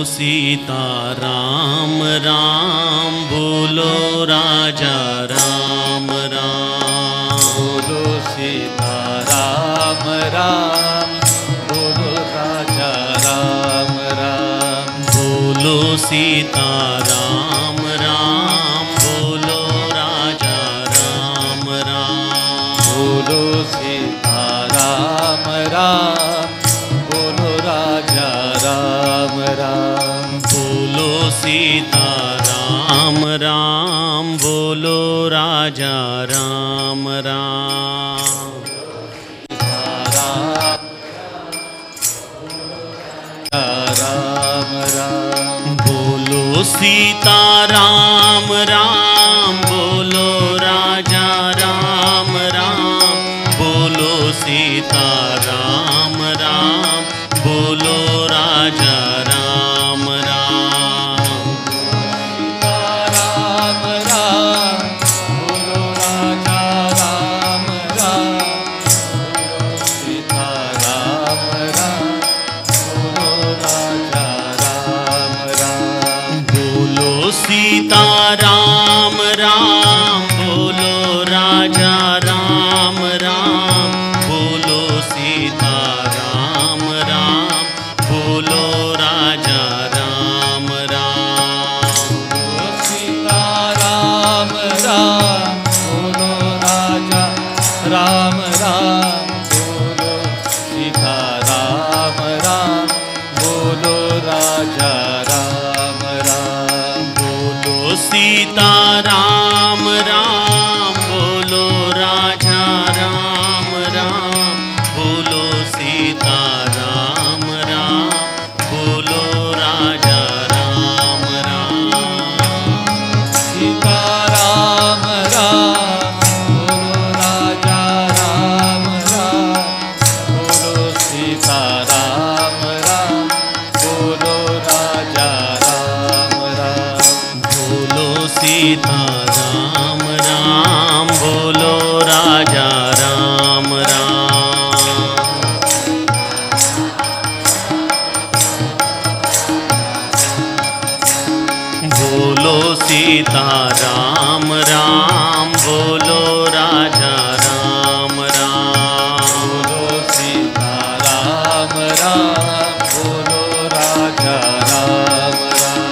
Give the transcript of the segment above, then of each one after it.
सीता राम राम, बोलो राजा राम राम। बोलो सीता राम राम, बोलो राजा राम राम। बोलो सीता राम राम, बोलो राजा राम राम। बोलो सीता राम राम, बोलो राजा राम राम। बोलो सीता राम राम, बोलो राजा राम राम। राम राम। बोलो सीता राम राम, बोलो राजा राम राम। बोलो सीता राम राम, बोलो राजा राम राम। राम राम, बोलो राजा राम राम। सीता राम राम, बोलो राजा राम राम। बोलो सीता राम राम, बोलो राजा राम राम। बोलो सीता राम राम, बोलो राजा राम राम। सीता राम राम, बोलो राजा राम राम। बोलो सीता राम राम, बोलो राजा राम राम। बोलो सीता राम राम, बोलो राजा राम राम। बोलो सीता राम राम, बोलो राजा राम राम। सीता राम राम, बोलो राजा राम राम। बोलो सीता राम राम, बोलो राजा राम राम। बोलो सीता राम राम, बोलो राजा राम राम। बोलो सीता राम राम, बोलो राजा राम राम। बोलो सीता राम राम, बोलो राजा राम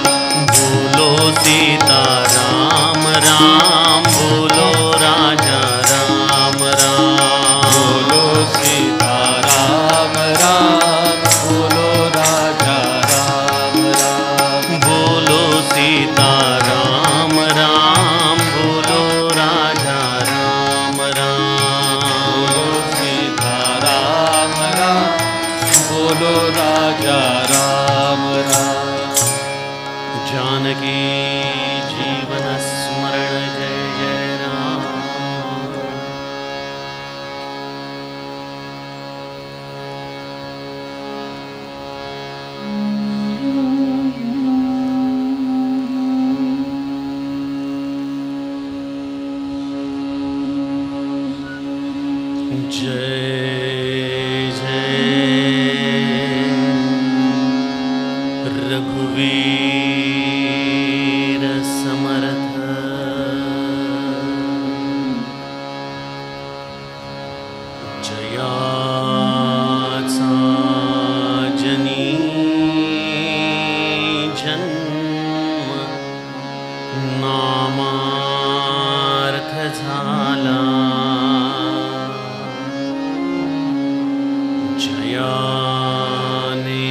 राम। बोलो सीता राम राम, बोलो राजा राम राम। बोलो सीता राम राम, बोलो राजा राम राम। बोलो सीता राम राम, बोलो राजा राम राम। बोलो सीता राम राम, बोलो राजा राम राम। जानकी जीवन स्मरण जय जय राम। जय जय रघुवीर समर्थ। जयाचा जनी जन्म, नामार्थ झाला। जयाने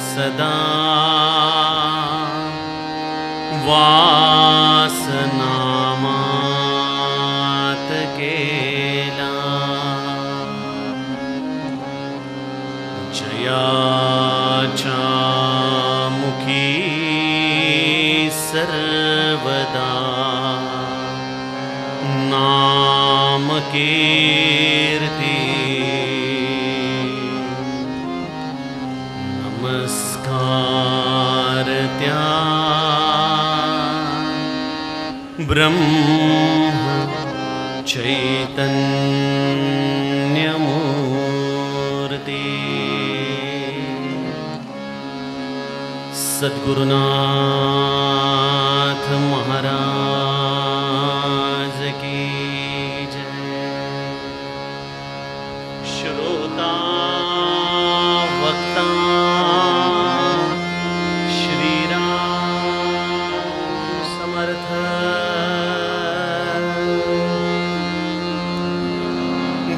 सदा वासनामात केला। जयाच्या मुखी सर्वदा नाम कीर्ती। नमस्कार त्या ब्रह्म चैतन्यमूर्ती। सद्गुरुनाथ महाराज की जय। श्रोता वक्ता श्री राम समर्थ।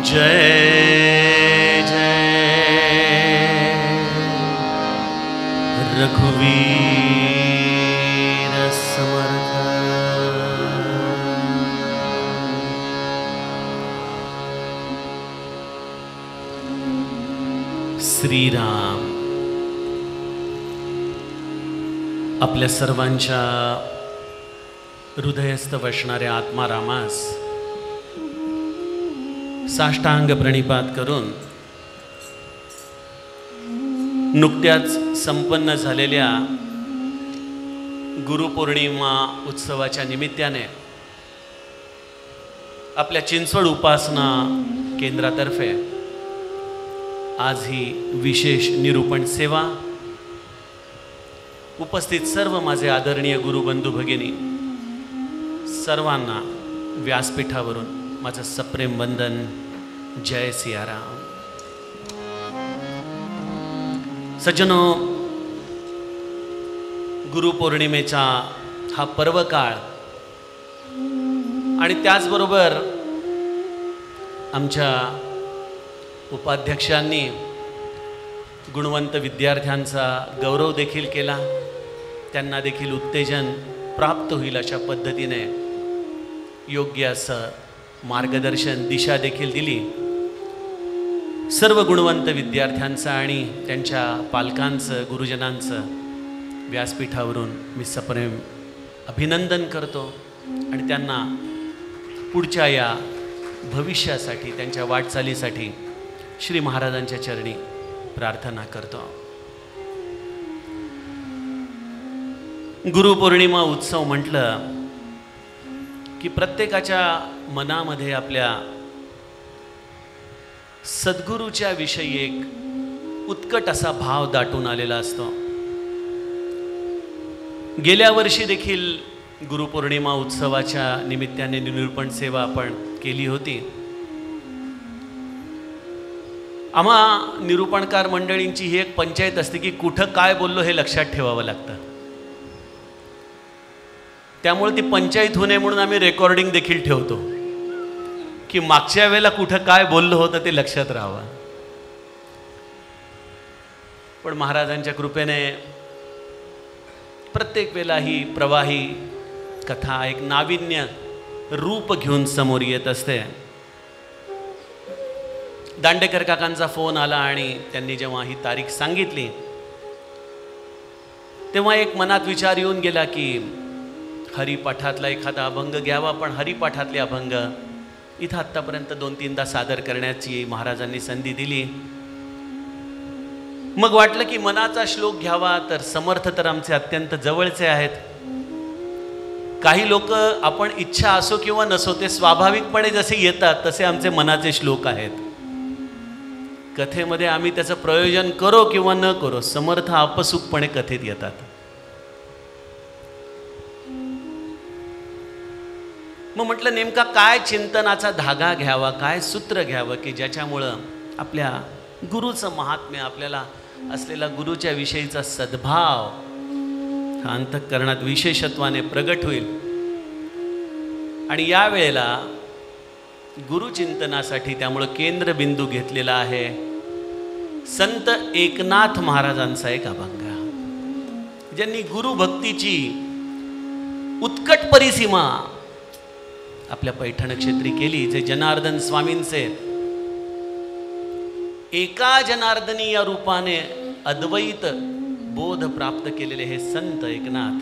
जय रघुवीर समर्थ। श्रीराम आपल्या सर्वांच्या हृदयस्थ वसणाऱ्या आत्मारामास साष्टांग प्रणिपात करून नुकत्याच संपन्न झालेल्या गुरुपौर्णिमा उत्सवाच्या निमित्ताने आपल्या चिंचवड उपासना केंद्रातर्फे आज ही विशेष निरूपण सेवा उपस्थित सर्व माझे आदरणीय गुरुबंधू भगिनी सर्वांना व्यासपीठावरून माझं सप्रेम वंदन। जय सियाराम। सज्जनो, गुरुपौर्णिमेचा हा पर्वकाळ आणि त्याचबरोबर आमच्या उपाध्यक्षांनी गुणवंत विद्यार्थ्यांचा गौरव देखील केला, त्यांना देखील उत्तेजन प्राप्त होईल अशा पद्धतीने योग्य असं मार्गदर्शन दिशा देखील दिली। सर्व गुणवंत विद्यार्थ्यांचं आणि त्यांच्या पालकांचं गुरुजनांचं व्यासपीठावरून मी सप्रेम अभिनंदन करतो आणि त्यांना पुढच्या या भविष्यासाठी त्यांच्या वाटचालीसाठी श्री महाराजांच्या चरणी प्रार्थना करतो। गुरुपौर्णिमा उत्सव म्हटलं की प्रत्येकाच्या मनामध्ये आपल्या सद्गुरूच्या विषयी एक उत्कट असा भाव दाटून आलेला असतो। गेल्या वर्षी देखील गुरुपौर्णिमा उत्सवाच्या निमित्ताने निरूपण सेवा आपण केली होती। आम्हा निरूपणकार मंडळींची ही एक पंचायत असते की कुठं काय बोललो हे लक्षात ठेवावं लागतं, त्यामुळे ती पंचायत होऊ नये म्हणून आम्ही रेकॉर्डिंग देखील ठेवतो की मागच्या वेळेला कुठं काय बोललो होतं ते लक्षात राहावं। पण महाराजांच्या कृपेने प्रत्येक वेळेला ही प्रवाही कथा एक नाविन्य रूप घेऊन समोर येत असते। दांडेकर काकांचा फोन आला आणि त्यांनी जेव्हा ही तारीख सांगितली तेव्हा एक मनात विचार येऊन गेला की हरिपाठातला एखादा अभंग घ्यावा, पण हरिपाठातले अभंग इथं आत्तापर्यंत 2-3दा सादर करण्याची महाराजांनी संधी दिली। मग वाटलं की मनाचा श्लोक घ्यावा, तर समर्थ तर आमचे अत्यंत जवळचे आहेत। काही लोक आपण इच्छा असो किंवा नसो ते स्वाभाविकपणे जसे येतात तसे आमचे मनाचे श्लोक आहेत। कथेमध्ये आम्ही त्याचं प्रयोजन करो किंवा न करो समर्थ आपसुकपणे कथेत येतात। मग म्हटलं नेमका काय चिंतनाचा धागा घ्यावा, काय सूत्र घ्यावं की ज्याच्यामुळं आपल्या गुरुचं महात्म्य, आपल्याला असलेला गुरुच्या विषयीचा सद्भाव हा अंतःकरणात विशेषत्वाने प्रगट होईल। आणि या वेळेला गुरुचिंतनासाठी त्यामुळं केंद्रबिंदू घेतलेला आहे संत एकनाथ महाराजांचा एक अभंग, ज्यांनी गुरुभक्तीची उत्कट परिसीमा आपल्या पैठण क्षेत्री केली। जे जनार्दन स्वामींचे एका जनार्दनी या रूपाने अद्वैत बोध प्राप्त केलेले हे संत एकनाथ,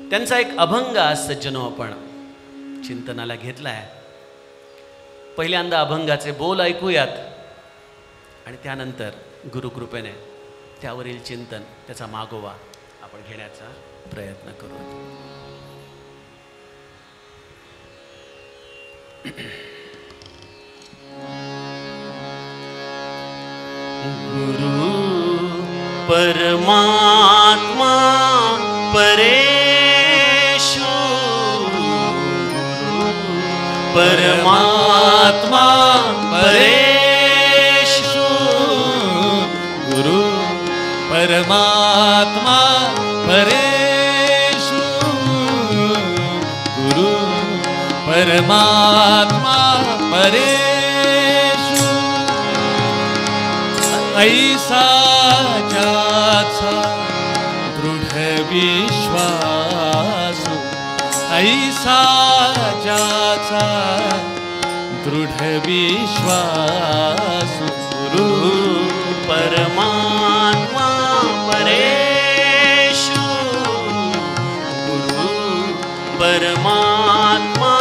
त्यांचा एक अभंग आज सज्जनो आपण चिंतनाला घेतलाय। पहिल्यांदा अभंगाचे बोल ऐकूयात आणि त्यानंतर गुरुकृपेने त्यावरील चिंतन, त्याचा मागोवा आपण घेण्याचा प्रयत्न करू। गुरु परमात्मा परेषु परमात्मा परेषु गुरु परमात्मा परेषु गुरु परमात्मा परेषु ऐसा ज्याचा दृढ विश्वास ऐसा ज्याचा दृढ विश्वास गुरु परमात्मा परेषु गुरु परमात्मा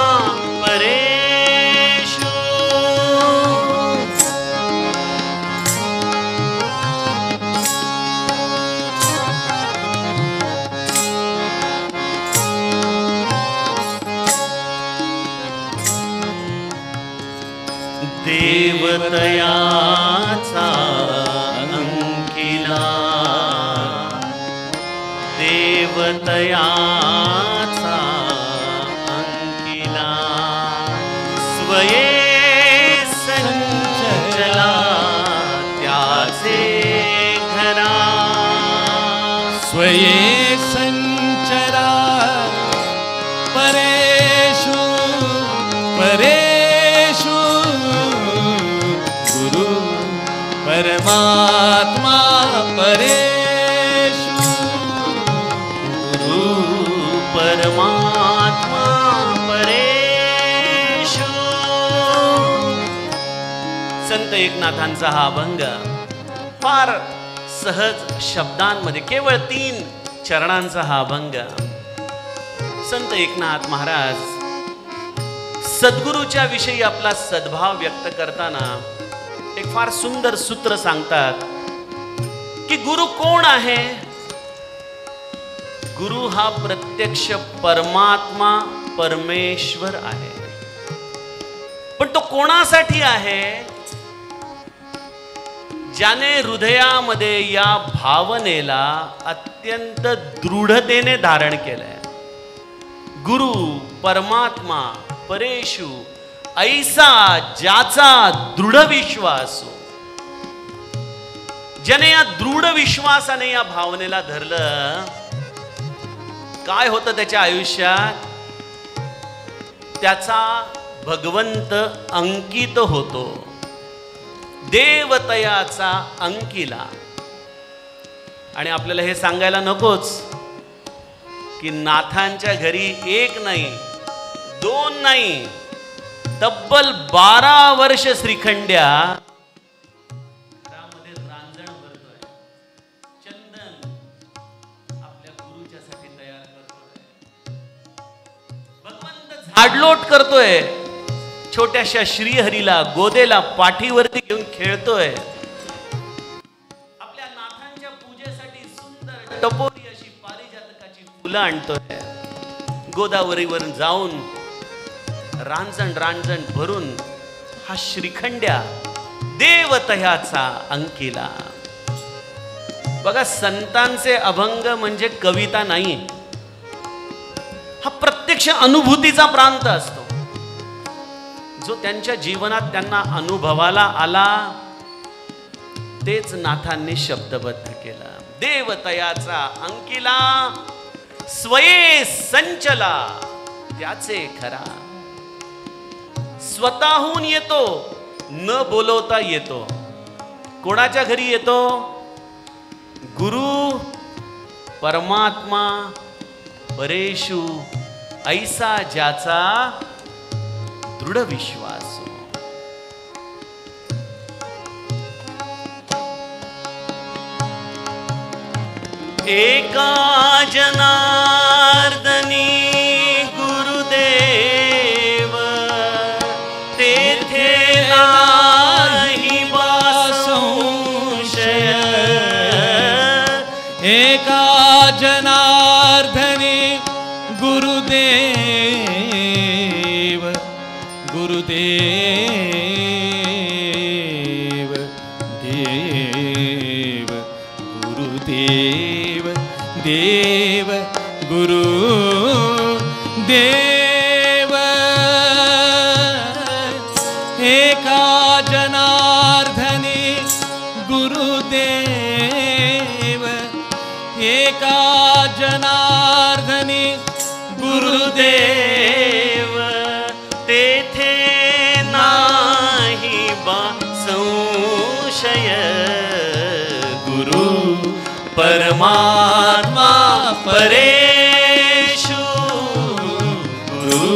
परेषु देवतयाचा अंकिला देवतयाचा अंकिला स्वये संचला त्याचे घरा स्वये संचरा परेषु परेषु गुरु परमात्मा परेषु गुरु परमात्मा परेषु. संत एकनाथांचा हा अभंग फार सहज शब्दांमध्ये केवळ 3 चरणांचा हा अभंग. संत एकनाथ महाराज सद्गुरूच्या विषयी आपला सद्भाव व्यक्त करताना एक फार सुंदर सूत्र सांगतात की गुरु कोण आहे. गुरु हा प्रत्यक्ष परमात्मा परमेश्वर आहे. पण तो कोणासाठी आहे. ज्याने हृदयामध्ये या भावनेला अत्यंत दृढतेने धारण केलंय. गुरु परमात्मा परेषु ऐसा ज्याचा दृढ विश्वास. ज्याने या दृढ विश्वासाने या भावनेला धरलं काय होतं त्याच्या आयुष्यात. त्याचा भगवंत अंकित होतो. देवतयाचा अंकिला. आणि आपल्याला हे सांगायला नकोच की नाथांच्या घरी 1 नाही 2 नाही तब्बल 12 वर्ष श्रीखंड्या घरामध्ये रांजण भरतोय. चंदन आपल्या गुरुच्यासाठी तयार करतोय. भगवंत झाडलोट करतोय. छोट्याशा श्रीहरीला गोदेला पाठीवरती घेऊन खेळतोय. आपल्या नाथांच्या पूजेसाठी सुंदर टपोरी अशी पारिजातकाची फुलं आणतोय. गोदावरीवर जाऊन रांजण रांजण भरून हा श्रीखंड्या देवतयाचा अंकिला. बघा संतांचे अभंग म्हणजे कविता नाही. हा प्रत्यक्ष अनुभूतीचा प्रांत असतो. जो त्यांच्या जीवनात त्यांना अनुभवाला आला तेच नाथांनी शब्दबद्ध केला. देवतयाचा अंकिला स्वये संचला त्याचे खरा. स्वतःहून येतो न बोलवता येतो. कोणाच्या घरी येतो. गुरु परमात्मा परेषु ऐसा ज्याचा दृढ विश्वास. एका जनार्दनी गुरुदेव तेथे नाही संशय. एका जनार्दनी गुरुदेव गुरुदेव देव गुरुदेव देव गुरु देव एका जनार्दनी गुरुदेव एका जनार्दनी गुरुदेव तेथे नाही बा संशय गुरु परमात्मा परेशु गुरु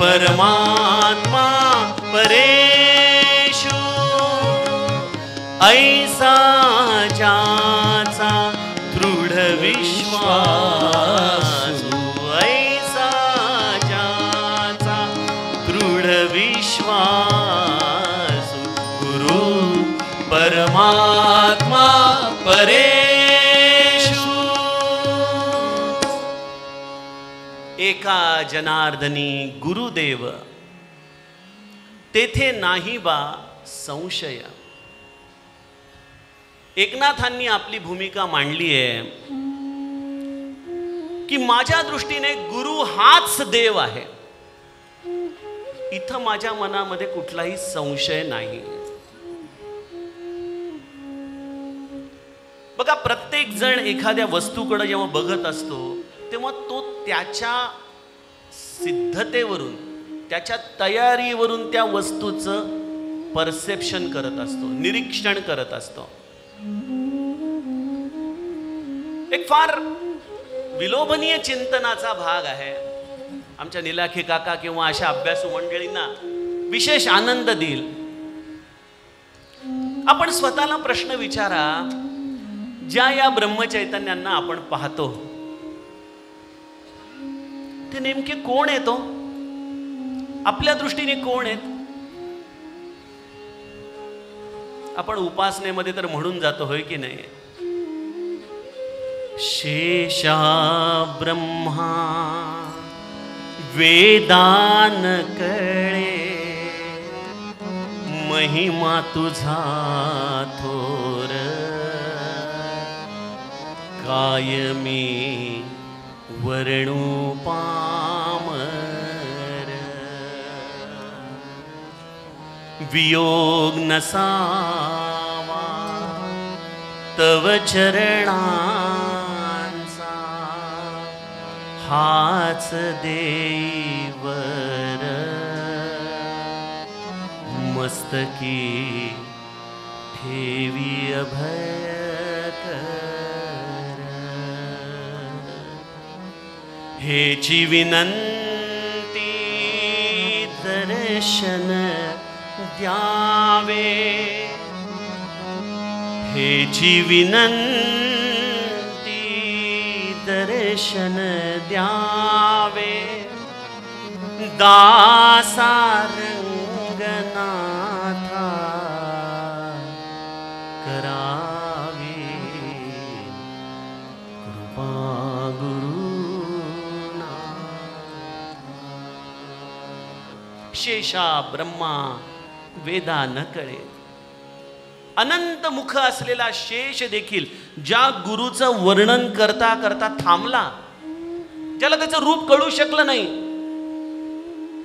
परमात्मा परेशु ऐसा ज्याचा दृढ विश्वास ऐसा ज्याचा दृढ विश्वास गुरु परमात्मा परेशु एका जनार्दनी गुरुदेव तेथे नाही बा संशय. एकनाथांनी आपली भूमिका मांडली आहे की माझ्या दृष्टीने गुरु हाच देव आहे. इथं माझ्या मनामध्ये कुठलाही संशय नाही. बघा, प्रत्येक जण एखाद्या वस्तूकडे जेव्हा बघत असतो तेव्हा तो त्याच्या सिद्धतेवरून त्याच्या तयारीवरून त्या वस्तूचं परसेप्शन करत असतो, निरीक्षण करत असतो. एक फार विलोभनीय चिंतनाचा भाग आहे. आमच्या निलाखे काका किंवा अशा अभ्यासू मंडळींना विशेष आनंद देईल. आपण स्वतःला प्रश्न विचारा, ज्या या ब्रह्मचैतन्यांना आपण पाहतो ते नेमके कोण येतो? आपल्या दृष्टीने कोण आहेत? आपण उपासनेमध्ये तर म्हणून जातो, होय की नाही? शेषा ब्रह्मा वेदान कळे महिमा तुझा थोर कायमी वर्णू पामर वियोग नसावा तव चरणांचा हाच देवर मस्तकी ठेवी अभयकर हेची विनंती दर्शन द्यावे हेची विनंती दर्शन द्यावे दासा रंगनाथा करावे कृपा गुरुना. शेषा ब्रह्मा वेदा न कळे. अनंत मुख असलेला शेष देखील ज्या गुरुचं वर्णन करता करता थांबला, ज्याला त्याचं रूप कळू शकलं नाही.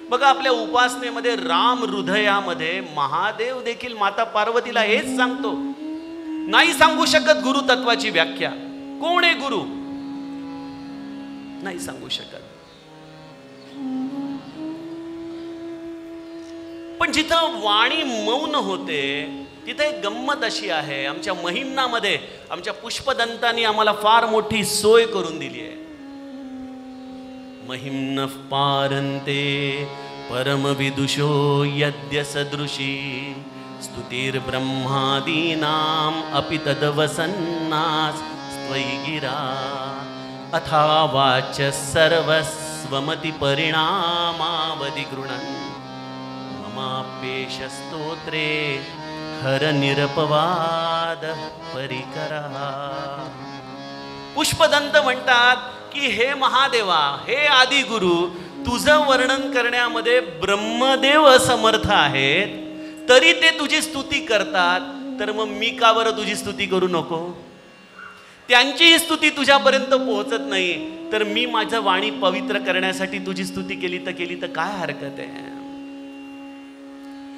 बघा, आपल्या उपासनेमध्ये राम हृदयामध्ये महादेव देखील माता पार्वतीला हेच सांगतो, नाही सांगू शकत गुरु तत्वाची व्याख्या. कोण आहे गुरु? नाही सांगू शकत. पण जिथं वाणी मौन होते तिथे एक गंमत अशी आहे. आमच्या महिम्नामध्ये आमच्या पुष्पदंतांनी आम्हाला फार मोठी सोय करून दिली आहे. महिम्न पारंते परमविदुषो यद्य सदृशी स्तुतिर्ब्रह्मादीनाम् अपि तद्वसन्नास् त्वयि गिरा अथा वाच सर्वस्वमति परिणामावधि गृणन् ममाप्येष स्तोत्रे हर निरपवाद परिकरः. पुष्पदंत म्हणतात की हे महादेवा, हे आदिगुरु, तुझं वर्णन करण्यामध्ये ब्रह्मदेव असमर्थ आहेत, तरी ते तुझी स्तुती करतात, तर मग मी का बरं तुझी स्तुती करू नको? त्यांचीही स्तुती तुझ्यापर्यंत पोहोचत नाही, तर मी माझं वाणी पवित्र करण्यासाठी तुझी स्तुती केली तर काय हरकत आहे?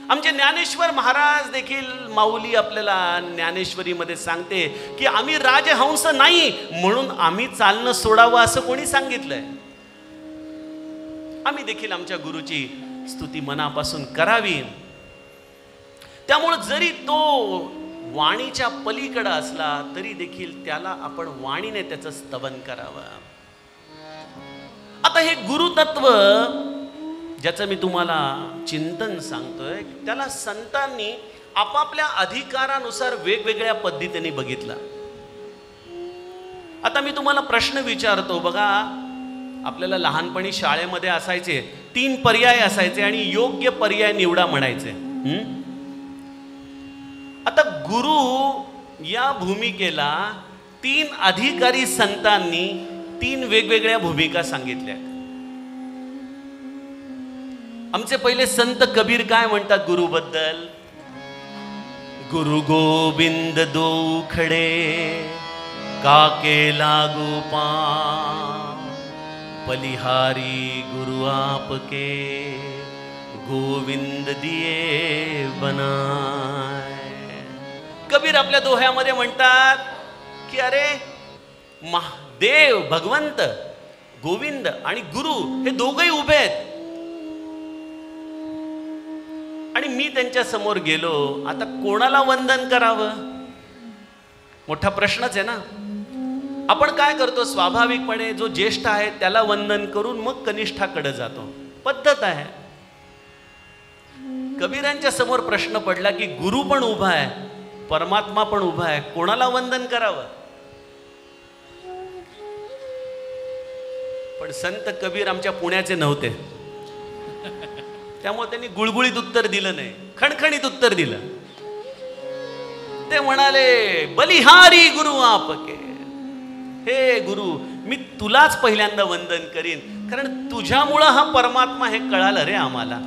आमचे ज्ञानेश्वर महाराज देखील माऊली आपल्याला ज्ञानेश्वरीमध्ये सांगते की आम्ही राजहंस नाही म्हणून आम्ही चालणं सोडावं असं कोणी सांगितलंय? आम्ही देखील आमच्या गुरुची स्तुती मनापासून करावी. त्यामुळे जरी तो वाणीच्या पलीकडे असला तरी देखील त्याला आपण वाणीने त्याचं स्तवन करावं. आता हे गुरुतत्व ज्याचं मी तुम्हाला चिंतन सांगतोय, त्याला संतांनी आपापल्या अधिकारानुसार वेगवेगळ्या पद्धतीने बघितलं. आता मी तुम्हाला प्रश्न विचारतो बघा. आपल्याला लहानपणी शाळेमध्ये असायचे 3 पर्याय असायचे आणि योग्य पर्याय निवडा म्हणायचे. आता गुरु या भूमिकेला 3 अधिकारी संतांनी 3 वेगवेगळ्या भूमिका सांगितल्या. आमचे पहिले संत कबीर काय म्हणतात गुरुबद्दल? गुरु गोविंद दो खडे काके लागू पा, बलिहारी गुरु आपके गोविंद दिए बनाय. कबीर आपल्या दोह्यामध्ये म्हणतात की अरे देव भगवंत गोविंद आणि गुरु हे दोघंही उभे आहेत आणि मी त्यांच्या समोर गेलो, आता कोणाला वंदन करावं? मोठा प्रश्नच आहे ना. आपण काय करतो? स्वाभाविकपणे जो ज्येष्ठ आहे त्याला वंदन करून मग कनिष्ठाकडे जातो, पद्धत आहे. कबीरांच्या समोर प्रश्न पडला की गुरु पण उभा आहे, परमात्मा पण उभा आहे, कोणाला वंदन करावं? पण संत कबीर आमच्या पुण्याचे नव्हते, त्यामुळे त्यांनी गुळगुळीत उत्तर दिलं नाही, खणखणीत उत्तर दिलं. ते म्हणाले बलिहारी गुरु आपके. हे गुरु, मी तुलाच पहिल्यांदा वंदन करीन, कारण तुझ्यामुळं हा परमात्मा हे कळालं रे आम्हाला.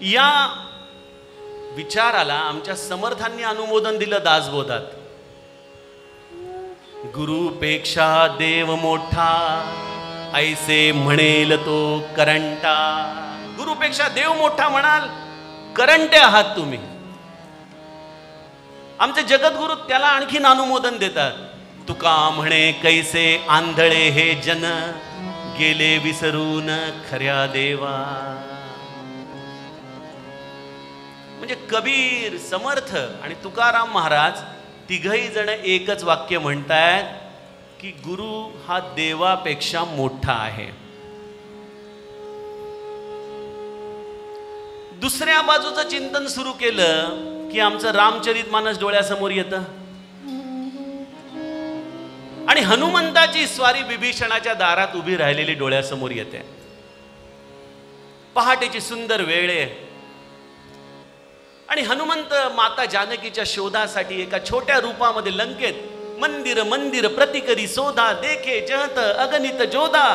या विचाराला आमच्या समर्थांनी अनुमोदन दिलं दासबोधात. गुरुपेक्षा देव मोठा ऐसे म्हणेल तो करंटा. गुरुपेक्षा देव मोठा म्हणाल, करंटे आहात तुम्ही. आमचे जगद्गुरु त्याला आणखीन अनुमोदन देतात. तुका म्हणे कैसे आंधळे हे जन गेले विसरून खऱ्या देवा. म्हणजे कबीर, समर्थ आणि तुकाराम महाराज तिघही जण एकच वाक्य म्हणतायत की गुरु हा देवापेक्षा मोठा आहे. दुसऱ्या बाजूचं चिंतन सुरू केलं की आमचं रामचरितमानस डोळ्यासमोर येतं आणि हनुमंताची स्वारी विभीषणाच्या दारात उभी राहिलेली डोळ्यासमोर येते. पहाटेची सुंदर वेळ आहे आणि हनुमंत माता जानकीच्या शोधासाठी एका छोट्या रूपामध्ये लंकेत मंदिर मंदिर प्रतिकरी शोधा देखे जहत अगणित जोधा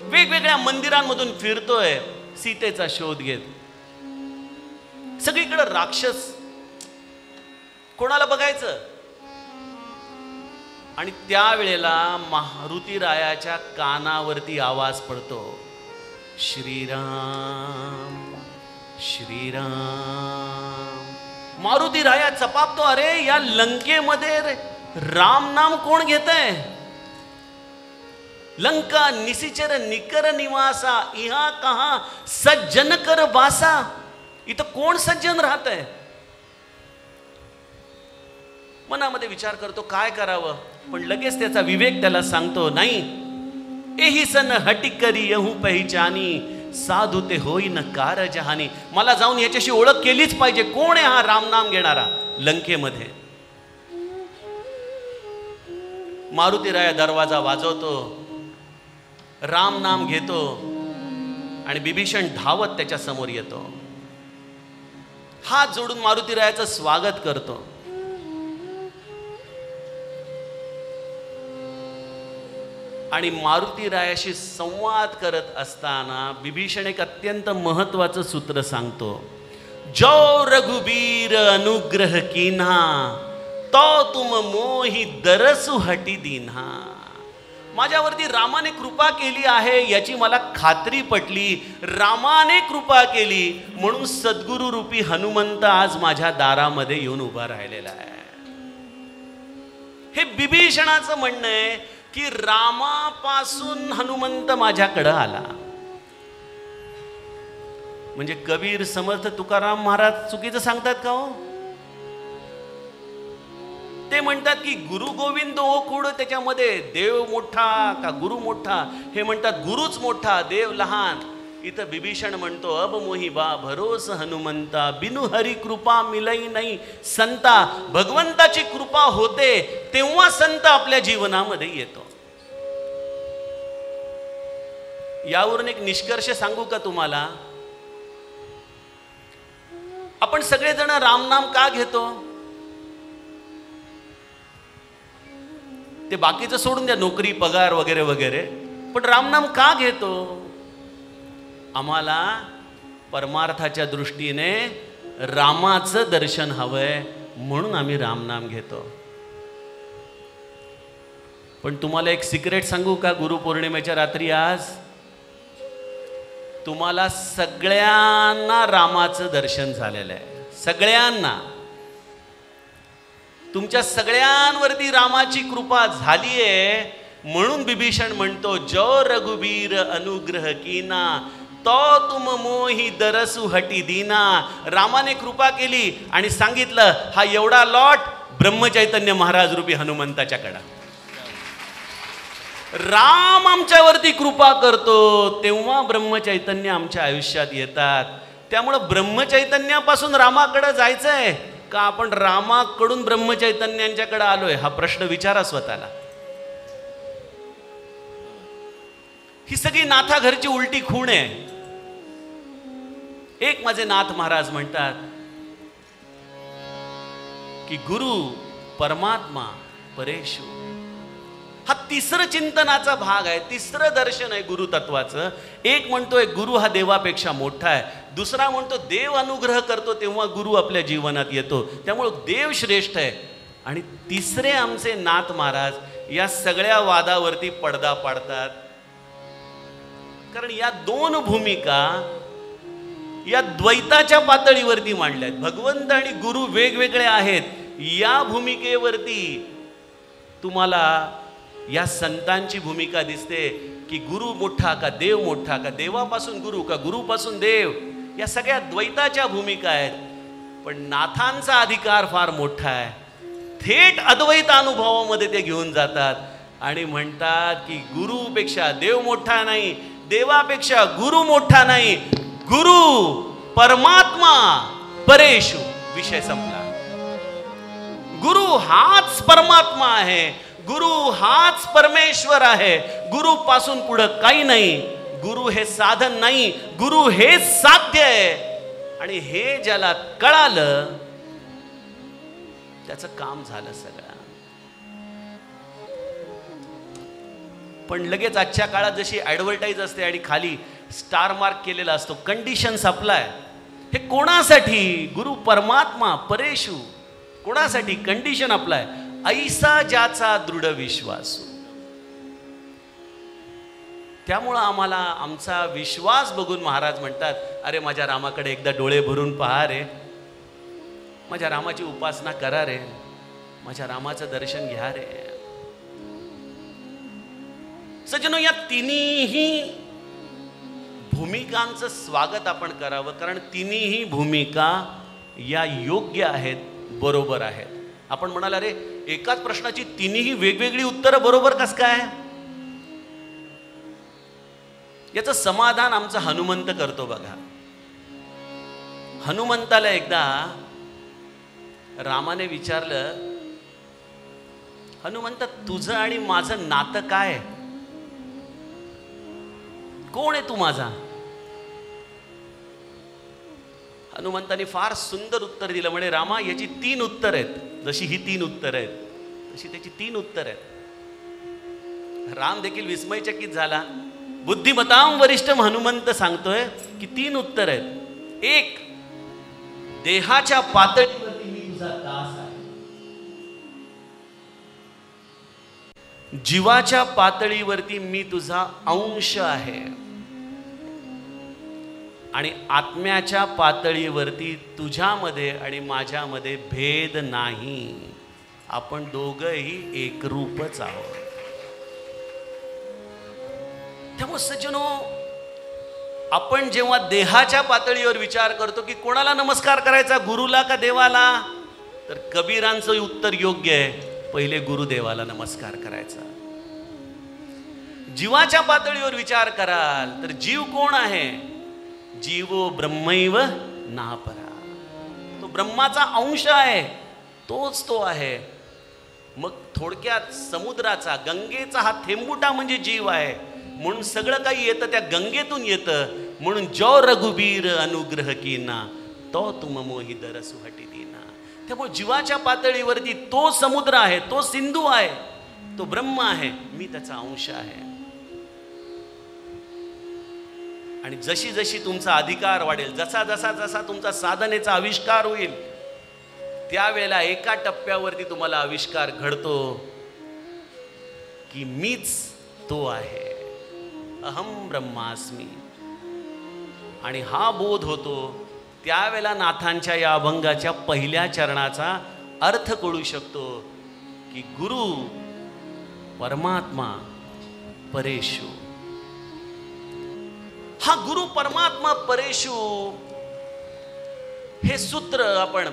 वेगवेगळ्या मंदिरांमधून फिरतोय सीतेचा शोध घेत. सगळीकडे राक्षस, कोणाला बघायचं? आणि त्यावेळेला मारुतीरायाच्या कानावरती आवाज पडतो, श्रीराम श्रीराम. मारुतीराया चपापतो, अरे या लंकेमध्ये राम नाम कोण घेतय? लंका निशिचर निकर निवासा इहा कहा सज्जन कर वासा. इथं कोण सज्जन राहत आहे? मनामध्ये विचार करतो काय करावं, पण लगेच त्याचा विवेक त्याला सांगतो नाही. एही सन हटी करी यहू पहिचानी साधू ते होईन कार जहानी. मला जाऊन याच्याशी ओळख केलीच पाहिजे, कोण आहे हा रामनाम घेणारा लंकेमध्ये. मारुतीराया दरवाजा वाजवतो, राम नाम घेतो आणि बिभीषण धावत त्याच्या समोर येतो. हात जोडून मारुतीरायाचं स्वागत करतो. आणि मारुतीरायाशी संवाद करत असताना बिभीषण एक अत्यंत महत्वाचं सूत्र सांगतो. जो रघुबीर अनुग्रह कीन्हा, तो तुम मोही दरसु हटी दीन्हा. माझ्यावरती रामाने कृपा केली आहे याची मला खात्री पटली. रामाने कृपा केली म्हणून सद्गुरु रूपी हनुमंत आज माझ्या दारामध्ये येऊन उभा राहिलेला आहे. हे बिभीषणाचं म्हणणं आहे की रामापासून हनुमंत माझ्याकडं आला. म्हणजे कबीर, समर्थ, तुकाराम महाराज चुकीचं सांगतात का हो? ते म्हणतात की गुरु गोविंद ओ कुड, त्याच्यामध्ये देव मोठा का गुरु मोठा? हे म्हणतात गुरुच मोठा, देव लहान. इथं बिभीषण म्हणतो अब मोही बा भरोस हनुमंता, बिनु हरी कृपा मिलई नाही संता. भगवंताची कृपा होते तेव्हा संत आपल्या जीवनामध्ये येतो. यावरून एक निष्कर्ष सांगू का तुम्हाला? आपण सगळेजण रामनाम का घेतो? ते बाकीचं सोडून द्या, नोकरी, पगार वगैरे वगैरे, पण रामनाम का घेतो? आम्हाला परमार्थाच्या दृष्टीने रामाचं दर्शन हवंय म्हणून आम्ही रामनाम घेतो. पण तुम्हाला एक सिक्रेट सांगू का? गुरुपौर्णिमेच्या रात्री आज तुम्हाला सगळ्यांना रामाचं दर्शन झालेलं आहे. सगळ्यांना, तुमच्या सगळ्यांवरती रामाची कृपा झालीये म्हणून बिभीषण म्हणतो जो रघुबीर अनुग्रह कीना, तो तुम मोही दरसु हटी दीना. रामाने कृपा केली आणि सांगितलं हा एवढा लॉट ब्रह्मचैतन्य महाराज रूपी हनुमंताच्याकडं. राम आमच्यावरती कृपा करतो तेव्हा ब्रह्मचैतन्य आमच्या आयुष्यात येतात. त्यामुळं ब्रह्मचैतन्यापासून रामाकडे जायचंय का आपण रामाकडून ब्रह्मचैतन्यांच्याकडे आलोय? हा प्रश्न विचारा स्वतःला. ही सगळी नाथा घरची उलटी खूण आहे. एक माझे नाथ महाराज म्हणतात की गुरु परमात्मा परेशु. हा तिसरं चिंतनाचा भाग आहे, तिसरं दर्शन आहे गुरु तत्वाचं. एक म्हणतोय गुरु हा देवापेक्षा मोठा आहे, दुसरा म्हणतो देव अनुग्रह करतो तेव्हा गुरु आपल्या जीवनात येतो, त्यामुळे देव श्रेष्ठ आहे. आणि तिसरे आमचे नाथ महाराज या सगळ्या वादावरती पडदा पाडतात. कारण या दोन भूमिका या द्वैताच्या पातळीवरती मांडल्या आहेत. भगवंत आणि गुरु वेगवेगळे आहेत. या भूमिकेवरती तुम्हाला या संतांची भूमिका दिसते की गुरु मोठा का देव मोठा, का देवापासून गुरु का गुरुपासून देव, या सगळ्या द्वैताच्या भूमिका आहेत. पण नाथांचा अधिकार फार मोठा आहे. थेट अद्वैत अनुभवामध्ये ते घेऊन जातात आणि म्हणतात की गुरुपेक्षा देव मोठा नाही, देवापेक्षा गुरु मोठा नाही, गुरु परमात्मा परेशु. विषय संपला. गुरु हाच परमात्मा आहे, गुरु हाच परमेश्वर आहे. गुरु पासून पुढे काही नाही. गुरु हे साधन नाही, गुरु हे साध्य आहे. आणि हे ज्याला कळालं त्याचं काम झालं सगळं. पण लगेच आजच्या काळात जशी ॲडव्हर्टाईज असते आणि खाली स्टार मार्क केलेला असतो कंडिशन सप्लाय, हे कोणासाठी? गुरु परमात्मा परेशु. कोणासाठी? Condition apply. ऐसा ज्याचा दृढ विश्वास. त्यामुळं आम्हाला आमचा विश्वास बघून महाराज म्हणतात अरे माझ्या रामाकडे एकदा डोळे भरून पहा रे, माझ्या रामाची उपासना करा रे, माझ्या रामाचं दर्शन घ्या रे. सज्जनो, या तिन्ही भूमिकांचं स्वागत आपण करावं, कारण तिन्ही भूमिका या योग्य आहेत, बरोबर आहेत. आपण म्हणाल अरे एकाच प्रश्नाची तिन्ही वेगवेगळी उत्तरं बरोबर कस काय? याचं समाधान आमचा हनुमंत करतो बघा. हनुमंताला एकदा रामाने विचारलं, हनुमंत तुझं आणि माझं नातं काय? कोण आहे तू माझा? हनुमंताने फार सुंदर उत्तर दिलं. म्हणे रामा याची 3 उत्तर आहेत. जशी ही 3 उत्तर आहेत तशी त्याची 3 उत्तर आहेत. राम देखील विस्मयचकित झाला. बुद्धिमतां वरिष्ठ हनुमंत सांगतोय की 3 उत्तर आहेत. एक, देहाच्या पातळीवरती मी तुझा दास आहे, जीवाच्या पातळीवरती मी तुझा अंश आहे, आणि आत्म्याच्या पातळीवरती तुझ्यामध्ये आणि माझ्यामध्ये भेद नाही. आपण दोघंही एकरूपच आहोत. त्यामुळे सज्जनो, आपण जेव्हा देहाच्या पातळीवर विचार करतो की कोणाला नमस्कार करायचा, गुरुला का देवाला, तर कबीरांचं उत्तर योग्य आहे, पहिले गुरुदेवाला नमस्कार करायचा. जीवाच्या पातळीवर विचार कराल तर जीव कोण आहे? जीवो ब्रह्मैव नापरा. तो ब्रह्माचा अंश आहे, तोच तो आहे. मग थोडक्यात समुद्राचा, गंगेचा हा थेंबुटा म्हणजे जीव आहे. म्हणून सगळं काही येतं त्या गंगेतून येतं. म्हणून जो रघुबीर अनुग्रह कीना तो तुम मोहि दर सुहटी दीना. त्यामुळे जीवाच्या पातळीवरती तो समुद्र आहे, तो सिंधू आहे, तो ब्रह्म आहे, मी त्याचा अंश आहे. आणि जशी जशी तुमचा अधिकार वाढेल, जसा जसा जसा तुमचा साधनेचा आविष्कार होईल, त्यावेळेला एका टप्प्यावरती तुम्हाला आविष्कार घडतो की मीच तो आहे, अहम ब्रह्मास्मी. आणि हा बोध होतो त्यावेळेला नाथांच्या या अभंगाच्या पहिल्या चरणाचा अर्थ कळू शकतो की गुरु परमात्मा परेशु. हा गुरु परमात्मा परेशु हे सूत्र आपण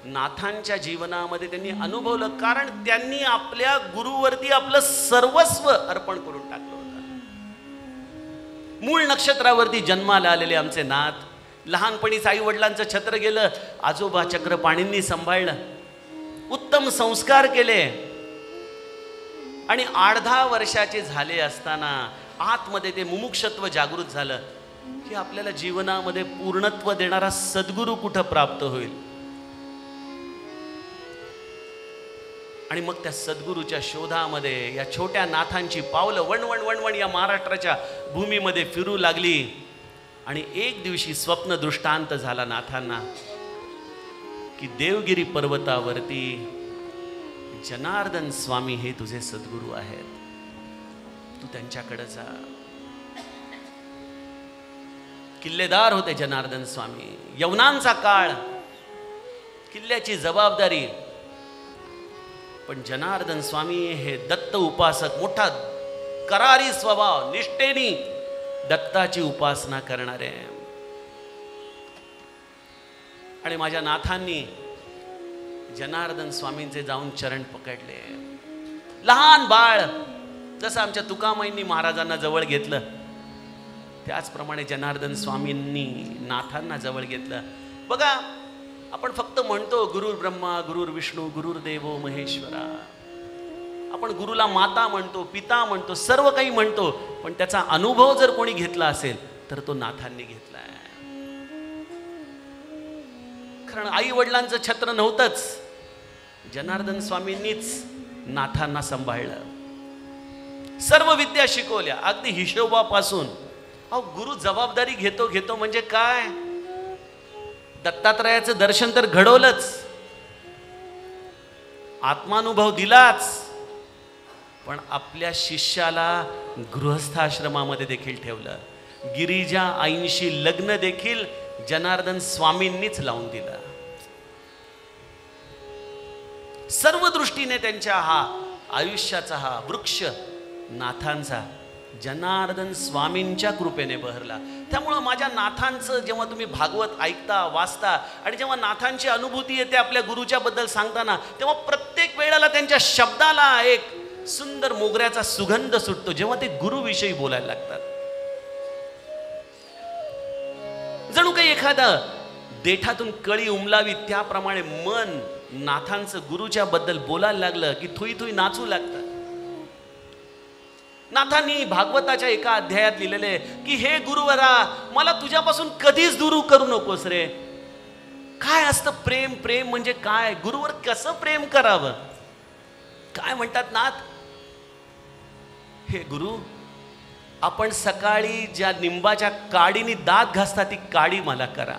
नाथांच्या जीवनामध्ये त्यांनी अनुभवलं, कारण त्यांनी आपल्या गुरुवरती आपलं सर्वस्व अर्पण करून टाकलं होतं. मूळ नक्षत्रावरती जन्माला आलेले आमचे नाथ, लहानपणीच आई वडिलांचं छत्र गेलं, आजोबा चक्र पाणींनी सांभाळलं, उत्तम संस्कार केले, आणि 8-10 वर्षाचे झाले असताना आतमध्ये ते मुमुक्षत्व जागृत झालं की आपल्याला जीवनामध्ये पूर्णत्व देणारा सद्गुरू कुठं प्राप्त होईल. आणि मग त्या सद्गुरूच्या शोधामध्ये या छोट्या नाथांची पावलं वणवण वणवण या महाराष्ट्राच्या भूमीमध्ये फिरू लागली. आणि एक दिवशी स्वप्न दृष्टांत झाला नाथांना की देवगिरी पर्वतावरती जनार्दन स्वामी हे तुझे सद्गुरू आहेत, तू त्यांच्याकडे जा. किल्लेदार होते जनार्दन स्वामी, यवनांचा काळ, किल्ल्याची जबाबदारी. पण जनार्दन स्वामी हे दत्त उपासक, मोठा करारी स्वभाव, निष्ठेनी दत्ताची उपासना करणारे. आणि माझ्या नाथांनी जनार्दन स्वामींचे जाऊन चरण पकडले. लहान बाळ जसं आमच्या तुकामाईंनी महाराजांना जवळ घेतलं, त्याचप्रमाणे जनार्दन स्वामींनी नाथांना जवळ घेतलं. बघा, आपण फक्त म्हणतो गुरुर ब्रह्मा गुरुर विष्णू गुरुर्देवो महेश्वरा. आपण गुरुला माता म्हणतो, पिता म्हणतो, सर्व काही म्हणतो, पण त्याचा अनुभव जर कोणी घेतला असेल तर तो नाथांनी घेतला आहे. कारण आई वडिलांचं छत्र नव्हतंच, जनार्दन स्वामींनीच नाथांना सांभाळलं, सर्व विद्या शिकवल्या, अगदी हिशोबापासून. अहो, गुरु जबाबदारी घेतो घेतो म्हणजे काय, दत्तात्रयाचं दर्शन तर घडवलंच, आत्मानुभव दिलाच, पण आपल्या शिष्याला गृहस्थाश्रमामध्ये देखील ठेवलं. गिरिजा आईंशी लग्न देखील जनार्दन स्वामींनीच लावून दिलं. सर्व दृष्टीने त्यांच्या हा आयुष्याचा हा वृक्ष नाथांचा जनार्दन स्वामींच्या कृपेने बहरला. त्यामुळं माझ्या नाथांचं जेव्हा तुम्ही भागवत ऐकता, वाचता, आणि जेव्हा नाथांची अनुभूती येते आपल्या गुरुच्या बद्दल सांगताना, तेव्हा प्रत्येक वेळेला त्यांच्या शब्दाला एक सुंदर मोगऱ्याचा सुगंध सुटतो जेव्हा ते गुरुविषयी बोलायला लागतात. जणू काही एखादा देठातून कळी उमलावी त्याप्रमाणे मन नाथांचं गुरुच्या बद्दल बोलायला लागलं की थुई थुई नाचू लागतं. नाथांनी भागवताच्या एका अध्यायात लिहिलेले की हे गुरुवरा, मला तुझ्यापासून कधीच दूर करू नकोस रे. काय असतं प्रेम? प्रेम म्हणजे काय? गुरुवर कसं प्रेम करावं? काय म्हणतात नाथ, हे गुरु, आपण सकाळी ज्या निंबाच्या काडीने दात घासता ती काडी मला करा,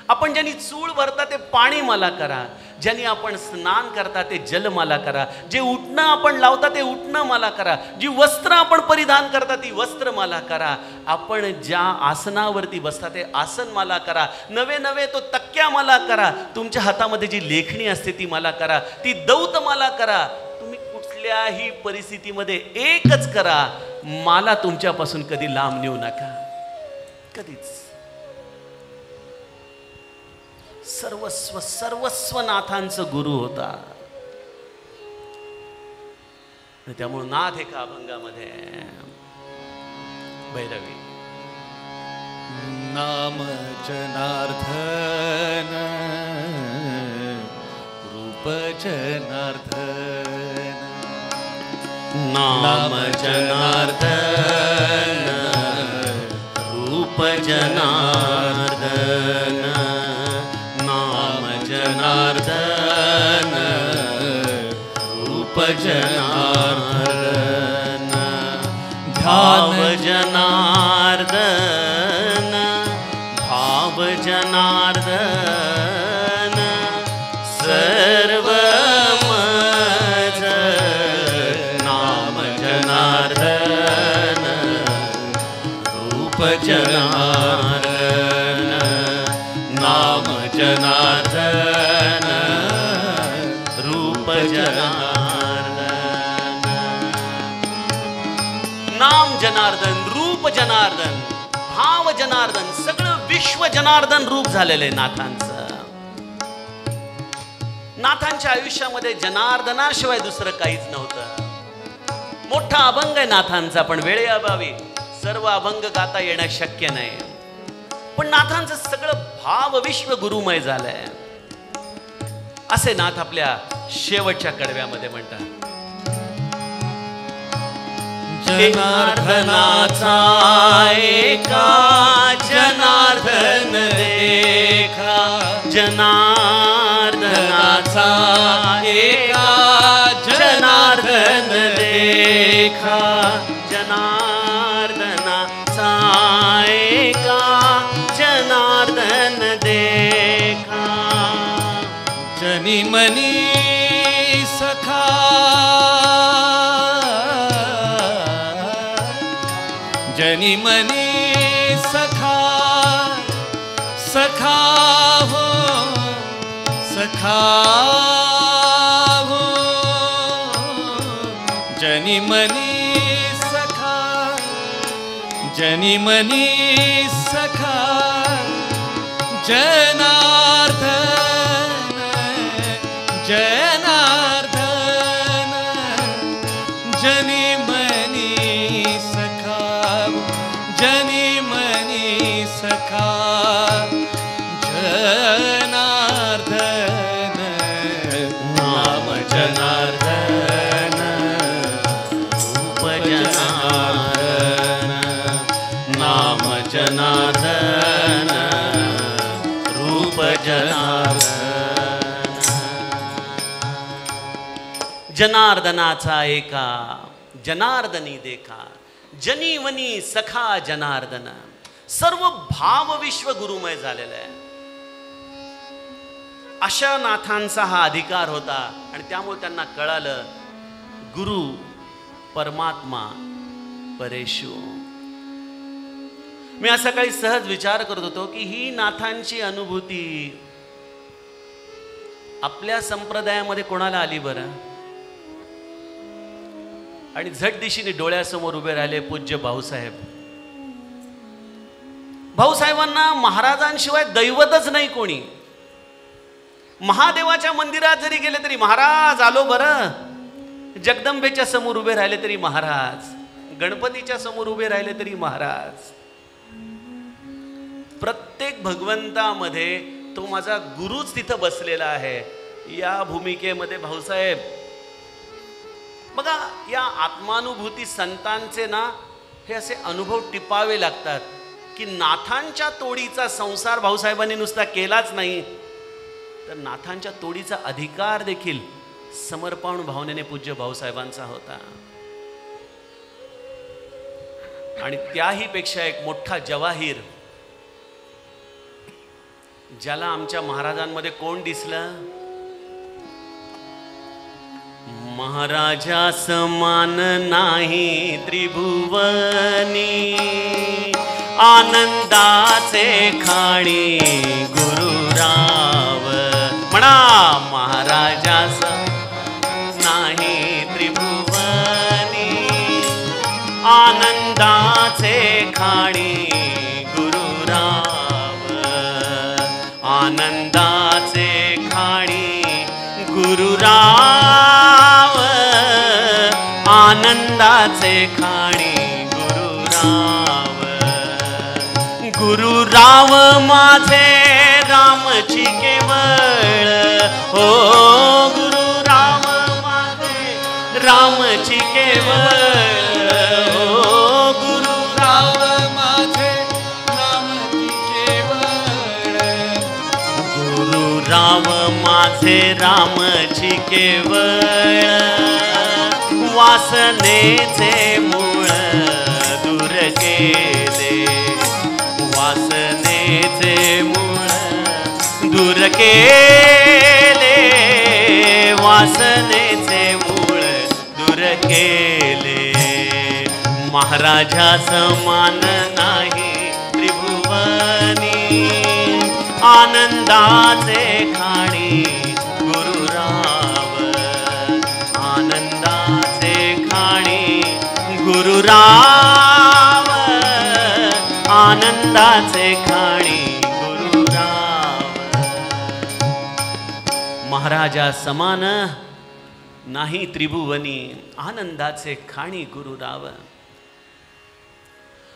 आपण ज्यांनी चूळ भरता ते पाणी मला करा, ज्यांनी आपण स्नान करता ते जल मला करा, जे उठणं आपण लावता ते उठणं मला करा, जी वस्त्र आपण परिधान करता ती वस्त्र मला करा, आपण ज्या आसनावरती बसता ते आसन मला करा, नवे नवे तो तक्क्या मला करा, तुमच्या हातामध्ये जी लेखणी असते ती मला करा, ती दौत मला करा. तुम्ही कुठल्याही परिस्थितीमध्ये एकच करा, मला तुमच्यापासून कधी लांब नेऊ नका, कधीच. सर्वस्व सर्वस्व नाथांचं गुरु होता. त्यामुळे नाथ एका अभंगामध्ये भैरवी नाम जनार्दन रूप जनार्दन, नाम जनार्दन रूप जनार्दन, नाम जनार्दन रूप जनार्दन, भाव जनार्दन भाव जनार्दन, सर्व मज नाम जनार्दन रूप जनार्दन, नाम जनार्दन रूप जनार्दन. नाम जनार्दन, रूप जनार्दन, भाव जनार्दन, सगळं विश्व जनार्दन रूप झालेलं आहे नाथांचं. नाथांच्या आयुष्यामध्ये जनार्दनाशिवाय दुसरं काहीच नव्हतं. मोठा अभंग आहे नाथांचा, पण वेळेअभावी सर्व अभंग गाता येणं शक्य नाही. पण नाथांचं सगळं भाव विश्व गुरुमय झालंय. असे नाथ आपल्या शेवटच्या कडव्यामध्ये म्हणतात, जनार्दनाचा एका जनार्दन देखा, जनार्दनाचा एका जनार्दन देखा, जनार्दनाचा एका जनार्दन देखा, जनी मनी सखा जनी मनी सखा, सखा हो सखा हो, जनी मनी सखा जनी मनी सखा, जनार्दन जनार्दन, जनी मनी सखा जनी मनी सखा, जनार्दन नाम जनार्दन रूप जनार्दन, नाम जनार्दन रूप जनार्दन. जनार्दनाचा एका जनार्दनी देखा, जनीवनी सखा जनार्दन. सर्व भाव विश्व गुरुमय झालेलं आहे. अशा नाथांचा हा अधिकार होता आणि त्यामुळे त्यांना कळालं गुरु परमात्मा परेशू. मी आज सकाळी सहज विचार करत होतो की ही नाथांची अनुभूती आपल्या संप्रदायामध्ये कोणाला आली बरं? आणि झटदिशीने डोळ्यासमोर उभे राहिले पूज्य भाऊसाहेब. भाऊसाहेबांना महाराजांशिवाय दैवतच नाही कोणी. महादेवाच्या मंदिरात जरी गेले तरी महाराज आलो बरं, जगदंबेच्या समोर उभे राहिले तरी महाराज, गणपतीच्या समोर उभे राहिले तरी महाराज. प्रत्येक भगवंतामध्ये तो माझा गुरुच तिथं बसलेला आहे. या भूमिकेमध्ये भाऊसाहेब बघा, या आत्मानुभूती संतांचे ना हे असे अनुभव टिपावे लागतात की नाथांच्या तोडीचा संसार भाऊसाहेबांनी नुसता केलाच नाही, तर नाथांच्या तोडीचा अधिकार देखील समर्पण भावनेने पूज्य भाऊसाहेबांचा होता. आणि त्याही पेक्षा एक मोठा जवाहीर ज्याला आमच्या महाराजांमध्ये कोण दिसलं? महाराजा समान नाही त्रिभुवनी, आनंदाचे खाणी गुरुराव. म्हणा, महाराजा नाही त्रिभुवनी, आनंदाचे खाणी गुरुराव. आनंदाचे खाणी गुरुराव, आनंदाचे खाणी गुरुराव. गुरुराव माझे रामची केवळ, हो गुरुराव माझे रामची केवळ, हो गुरुराव माझे रामची केवळ. गुरुराव माझे रामची केवळ, वासनेचे मूळ दूर केले, वासनेचे मूळ दूर केले, वासनेचे मूळ दूर केले. महाराजा समान नाही त्रिभुवनी, आनंदाचे खाणी गुरुराव. आनंदाचे खाणी गुरुराव, आनंदाचे खाणी गुरुराव. महाराजा समान नाही त्रिभुवनी, आनंदाचे खाणी गुरुराव.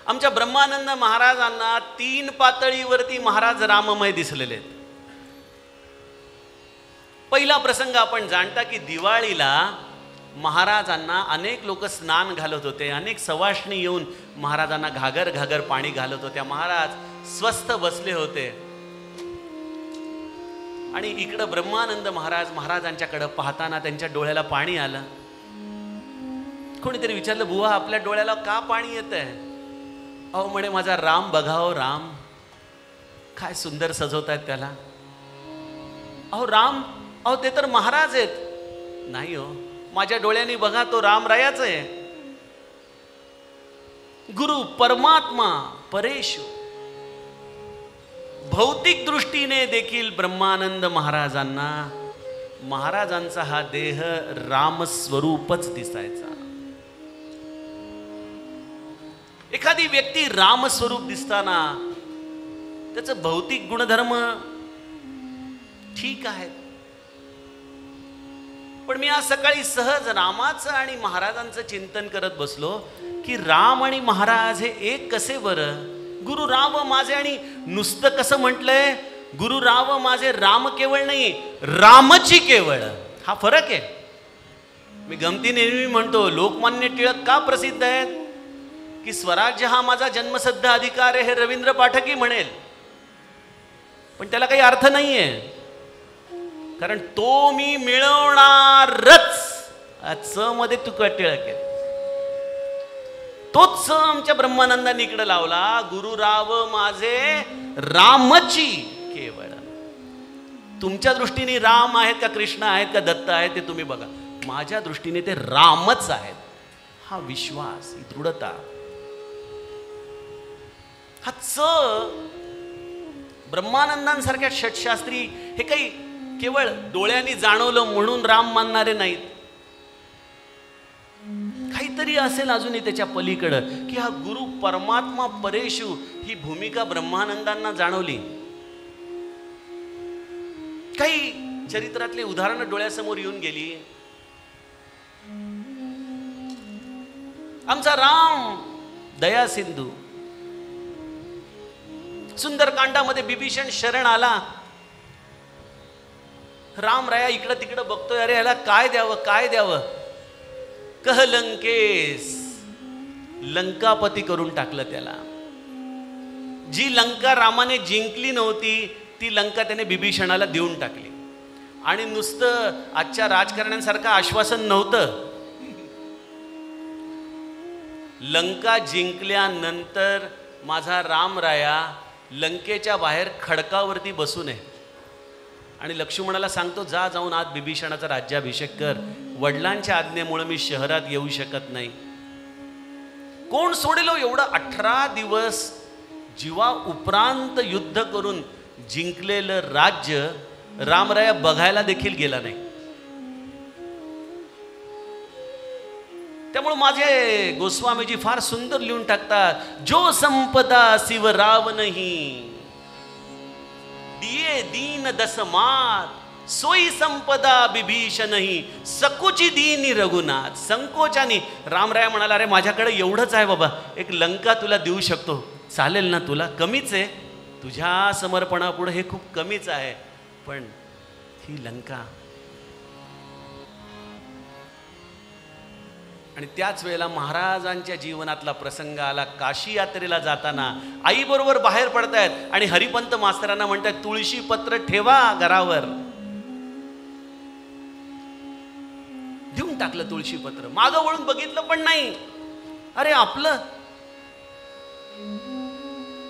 आमच्या ब्रह्मानंद महाराजांना 3 पातळीवरती महाराज राममय दिसलेले आहेत. पहिला प्रसंग आपण जाणता की दिवाळीला महाराजांना अनेक लोक स्नान घालत होते, अनेक सवाष्णी येऊन महाराजांना घागर घागर पाणी घालत होत्या. महाराज स्वस्थ बसले होते आणि इकडं ब्रह्मानंद महाराजांच्याकडे पाहताना त्यांच्या डोळ्याला पाणी आलं. कोणीतरी विचारलं, बुवा आपल्या डोळ्याला का पाणी येत आहे? अहो म्हणे, माझा राम बघाओ, राम काय सुंदर सजवतायत त्याला. अहो राम, अहो ते तर महाराज आहेत. नाही हो, माझ्या डोळ्यांनी बघा, तो रामरायाच आहे. गुरु परमात्मा परेशु. भौतिक दृष्टीने देखील ब्रह्मानंद महाराजांना महाराजांचा हा देह रामस्वरूपच दिसायचा. एखादी व्यक्ती रामस्वरूप दिसताना त्याचं भौतिक गुणधर्म ठीक आहेत, पण मी आज सकाळी सहज रामाचं आणि महाराजांचं चिंतन करत बसलो की राम आणि महाराज हे एक कसे बरं? गुरु राव माझे, आणि नुसतं कसं म्हटलंय, गुरु राव माझे राम केवळ नाही, रामची केवळ. हा फरक आहे. मी गमतीने नेहमी म्हणतो, लोकमान्य टिळक का प्रसिद्ध आहेत? की स्वराज्य हा माझा जन्मसिद्ध अधिकार आहे हे रवींद्र पाठकही म्हणेल, पण त्याला काही अर्थ नाहीये, कारण तो मी मिळवणारच. च मध्ये तुका टिळक आहे. तोच आमच्या ब्रह्मानंदांनी इकडे लावला, गुरुराव माझे रामची केवळ. तुमच्या दृष्टीने राम आहेत का कृष्ण आहेत का दत्त आहेत ते तुम्ही बघा, माझ्या दृष्टीने ते रामच आहेत. हा विश्वास, ही दृढता, हा च ब्रह्मानंदांसारख्या षटशास्त्री हे काही केवळ डोळ्यांनी जाणवलं म्हणून राम मानणारे नाहीत. काहीतरी असेल अजूनही त्याच्या पलीकडं, की हा गुरु परमात्मा परेशु ही भूमिका ब्रह्मानंदांना जाणवली. काही चरित्रातली उदाहरणं डोळ्यासमोर येऊन गेली. आमचा राम दया सिंधू, सुंदरकांडामध्ये बिभीषण शरण आला. राम राया इकडं तिकडं बघतोय, अरे याला काय द्यावं काय द्यावं. कह लंकेश, लंकापती करून टाकलं त्याला. जी लंका रामाने जिंकली नव्हती ती लंका त्याने बिभीषणाला देऊन टाकली. आणि नुसतं आजच्या राजकारण्यांसारखं आश्वासन नव्हतं. लंका जिंकल्यानंतर माझा रामराया लंकेच्या बाहेर खडकावरती बसून आहे आणि लक्ष्मणाला सांगतो, जा जाऊन आज बिभीषणाचा राज्याभिषेक कर, वडिलांच्या आज्ञेमुळे मी शहरात येऊ शकत नाही. कोण सोडेल एवढं 18 दिवस जीवा उपरांत युद्ध करून जिंकलेलं राज्य रामराया बघायला देखील गेला नाही. त्यामुळे माझे गोस्वामीजी फार सुंदर लिहून टाकतात, जो संपदा शिव राव नाही दिये दीन दस मात सोई संपदा बिभीषण नाही सकुची दीनी रघुनाथ. संकोचाने रामराया म्हणाला, अरे माझ्याकडे एवढंच आहे बाबा, एक लंका तुला देऊ शकतो, चालेल ना तुला? कमीच आहे, तुझ्या समर्पणापुढे हे खूप कमीच आहे, पण ही लंका. आणि त्याच वेळेला महाराजांच्या जीवनातला प्रसंग आला. काशी यात्रेला जाताना आई बरोबर बाहेर पडतायत आणि हरिपंत मास्तरांना म्हणतात, तुळशी पत्र ठेवा घरावर. देऊन टाकलं तुळशी पत्र, मागं वळून बघितलं पण नाही. अरे आपलं,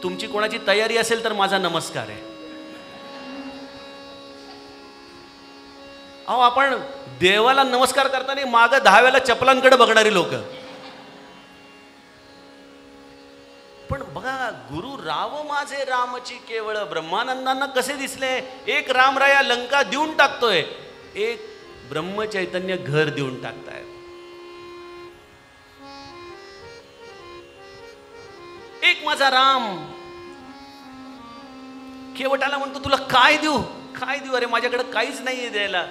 तुमची कोणाची तयारी असेल तर माझा नमस्कार आहे. अहो आपण देवाला नमस्कार करताना मागं 10 वेळेला चपलांकडे बघणारी लोक. पण बघा, गुरु राव माझे रामची केवळ ब्रह्मानंदांना कसे दिसले? एक रामराया लंका देऊन टाकतोय, एक ब्रह्मचैतन्य घर देऊन टाकताय. एक माझा राम केवटाला म्हणतो, तुला काय देऊ, काय देऊ? अरे माझ्याकडे काहीच नाहीये द्यायला.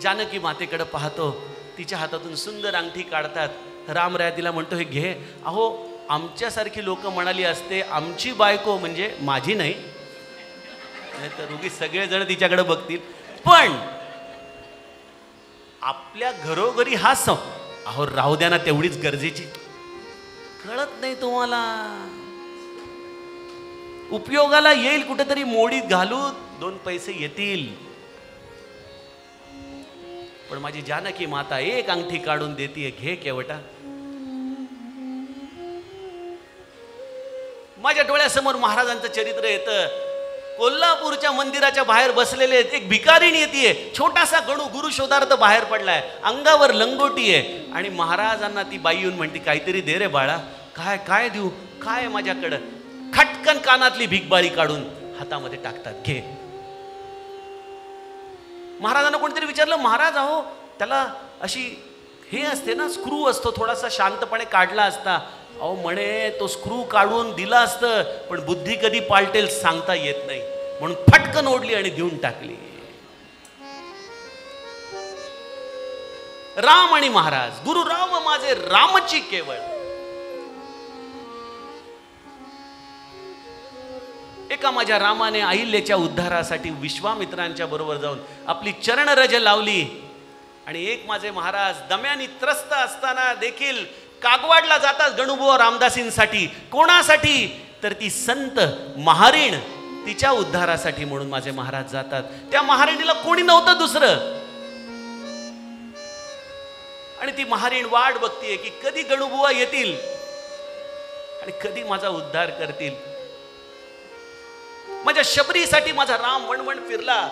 जानकी मातेकडे पाहतो, तिच्या हातातून सुंदर अंगठी काढतात. रामराया तिला म्हणतो, हे घे. अहो आमच्यासारखी लोक म्हणाली असते, आमची बायको म्हणजे माझी नाही, तर उगी सगळेजण तिच्याकडे बघतील, पण आपल्या घरोघरी हा अहो राहू द्या ना, तेवढीच गरजेची. कळत नाही तुम्हाला? उपयोगाला येईल, कुठेतरी मोडीत घालू, 2 पैसे येतील. पण माझी जानकी माता एक अंगठी काढून देते, घे केवटा. माझ्या डोळ्यासमोर महाराजांचं चरित्र येतं. कोल्हापूरच्या मंदिराच्या बाहेर बसलेले एक भिकारीण येते, छोटासा गणू गुरु शोधार्थ बाहेर पडलाय, अंगावर लंगोटी आहे, आणि महाराजांना ती बाई येऊन म्हणते, काहीतरी दे रे बाळा. काय काय देऊ, काय माझ्याकडं? खटकन कानातली भिकबाळी काढून हातामध्ये टाकतात, घे. महाराजांना कोणतरी विचारलं, महाराज अहो त्याला अशी हे असते ना, स्क्रू असतो, थोडासा शांतपणे काढला असता. अहो म्हणे तो स्क्रू काढून दिला असतं, पण बुद्धी कधी पालटेल सांगता येत नाही, म्हणून फटकन ओढली आणि देऊन टाकली. राम आणि महाराज, गुरु राम माझे रामची केवळ. एका माझ्या रामाने अहिल्याच्या उद्धारासाठी विश्वामित्रांच्या बरोबर जाऊन आपली चरणरज लावली. आणि एक माझे महाराज दम्यानी त्रस्त असताना देखील कागवाडला जातात गणुबुवा रामदासींसाठी. कोणासाठी? तर ती संत महारीण, तिच्या उद्धारासाठी म्हणून माझे महाराज जातात. त्या महारिणीला कोणी नव्हतं दुसरं, आणि ती महारीण वाट बघतीये की कधी गणुबुवा येतील आणि कधी माझा उद्धार करतील. माझ्या शबरीसाठी माझा राम वणवण फिरला.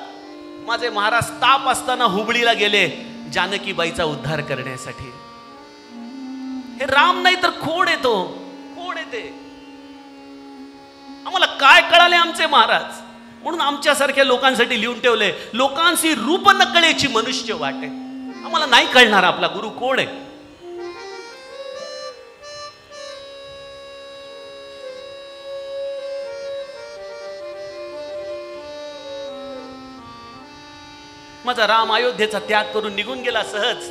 माझे महाराज ताप असताना हुबळीला गेले जानकीबाईचा उद्धार करण्यासाठी. हे राम नाही तर खोड येतो, खोड येते. आम्हाला काय कळाले आमचे महाराज, म्हणून आमच्यासारख्या लोकांसाठी लिहून ठेवले, लोकांशी रूप नकळेची मनुष्य वाटे. आम्हाला नाही कळणार आपला गुरु कोण आहे. माझा राम अयोध्येचा त्याग करून निघून गेला सहज.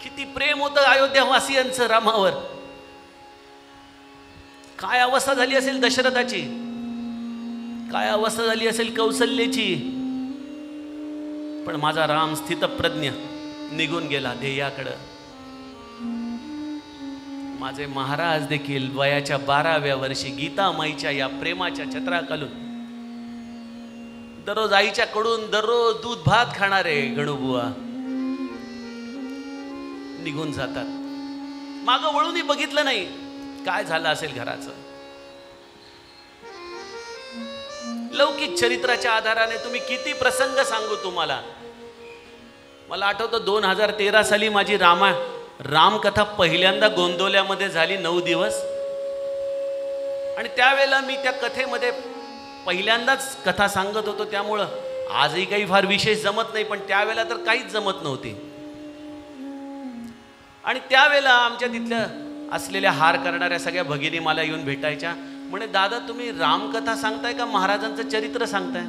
किती प्रेम होतं अयोध्यावासियांचं रामावर. काय अवस्था झाली असेल दशरथाची, काय अवस्था झाली असेल कौसल्याची. पण माझा राम स्थितप्रज्ञ निघून गेला ध्येयाकडं. माझे महाराज देखील वयाच्या 12व्या वर्षी गीतामाईच्या या प्रेमाच्या छत्राखालून दररोज आईच्याकडून दररोज दूध भात खाणारे गणुबुवा निघून जातात. मागं वळूनही बघितलं नाही. काय झालं असेल घराचं? लौकिक चरित्राच्या आधाराने तुम्ही किती प्रसंग सांगू तुम्हाला. मला आठवतं 2013 साली माझी रामकथा पहिल्यांदा गोंदवल्यामध्ये झाली 9 दिवस. आणि त्यावेळेला मी त्या कथेमध्ये पहिल्यांदाच कथा सांगत होतो, त्यामुळं आजही काही फार विशेष जमत नाही, पण त्यावेळेला तर काहीच जमत नव्हती. आणि त्यावेळेला आमच्या तिथल्या असलेल्या हार करणाऱ्या सगळ्या भगिनी मला येऊन भेटायच्या. म्हणे, दादा तुम्ही रामकथा सांगताय का महाराजांचं चरित्र सांगताय?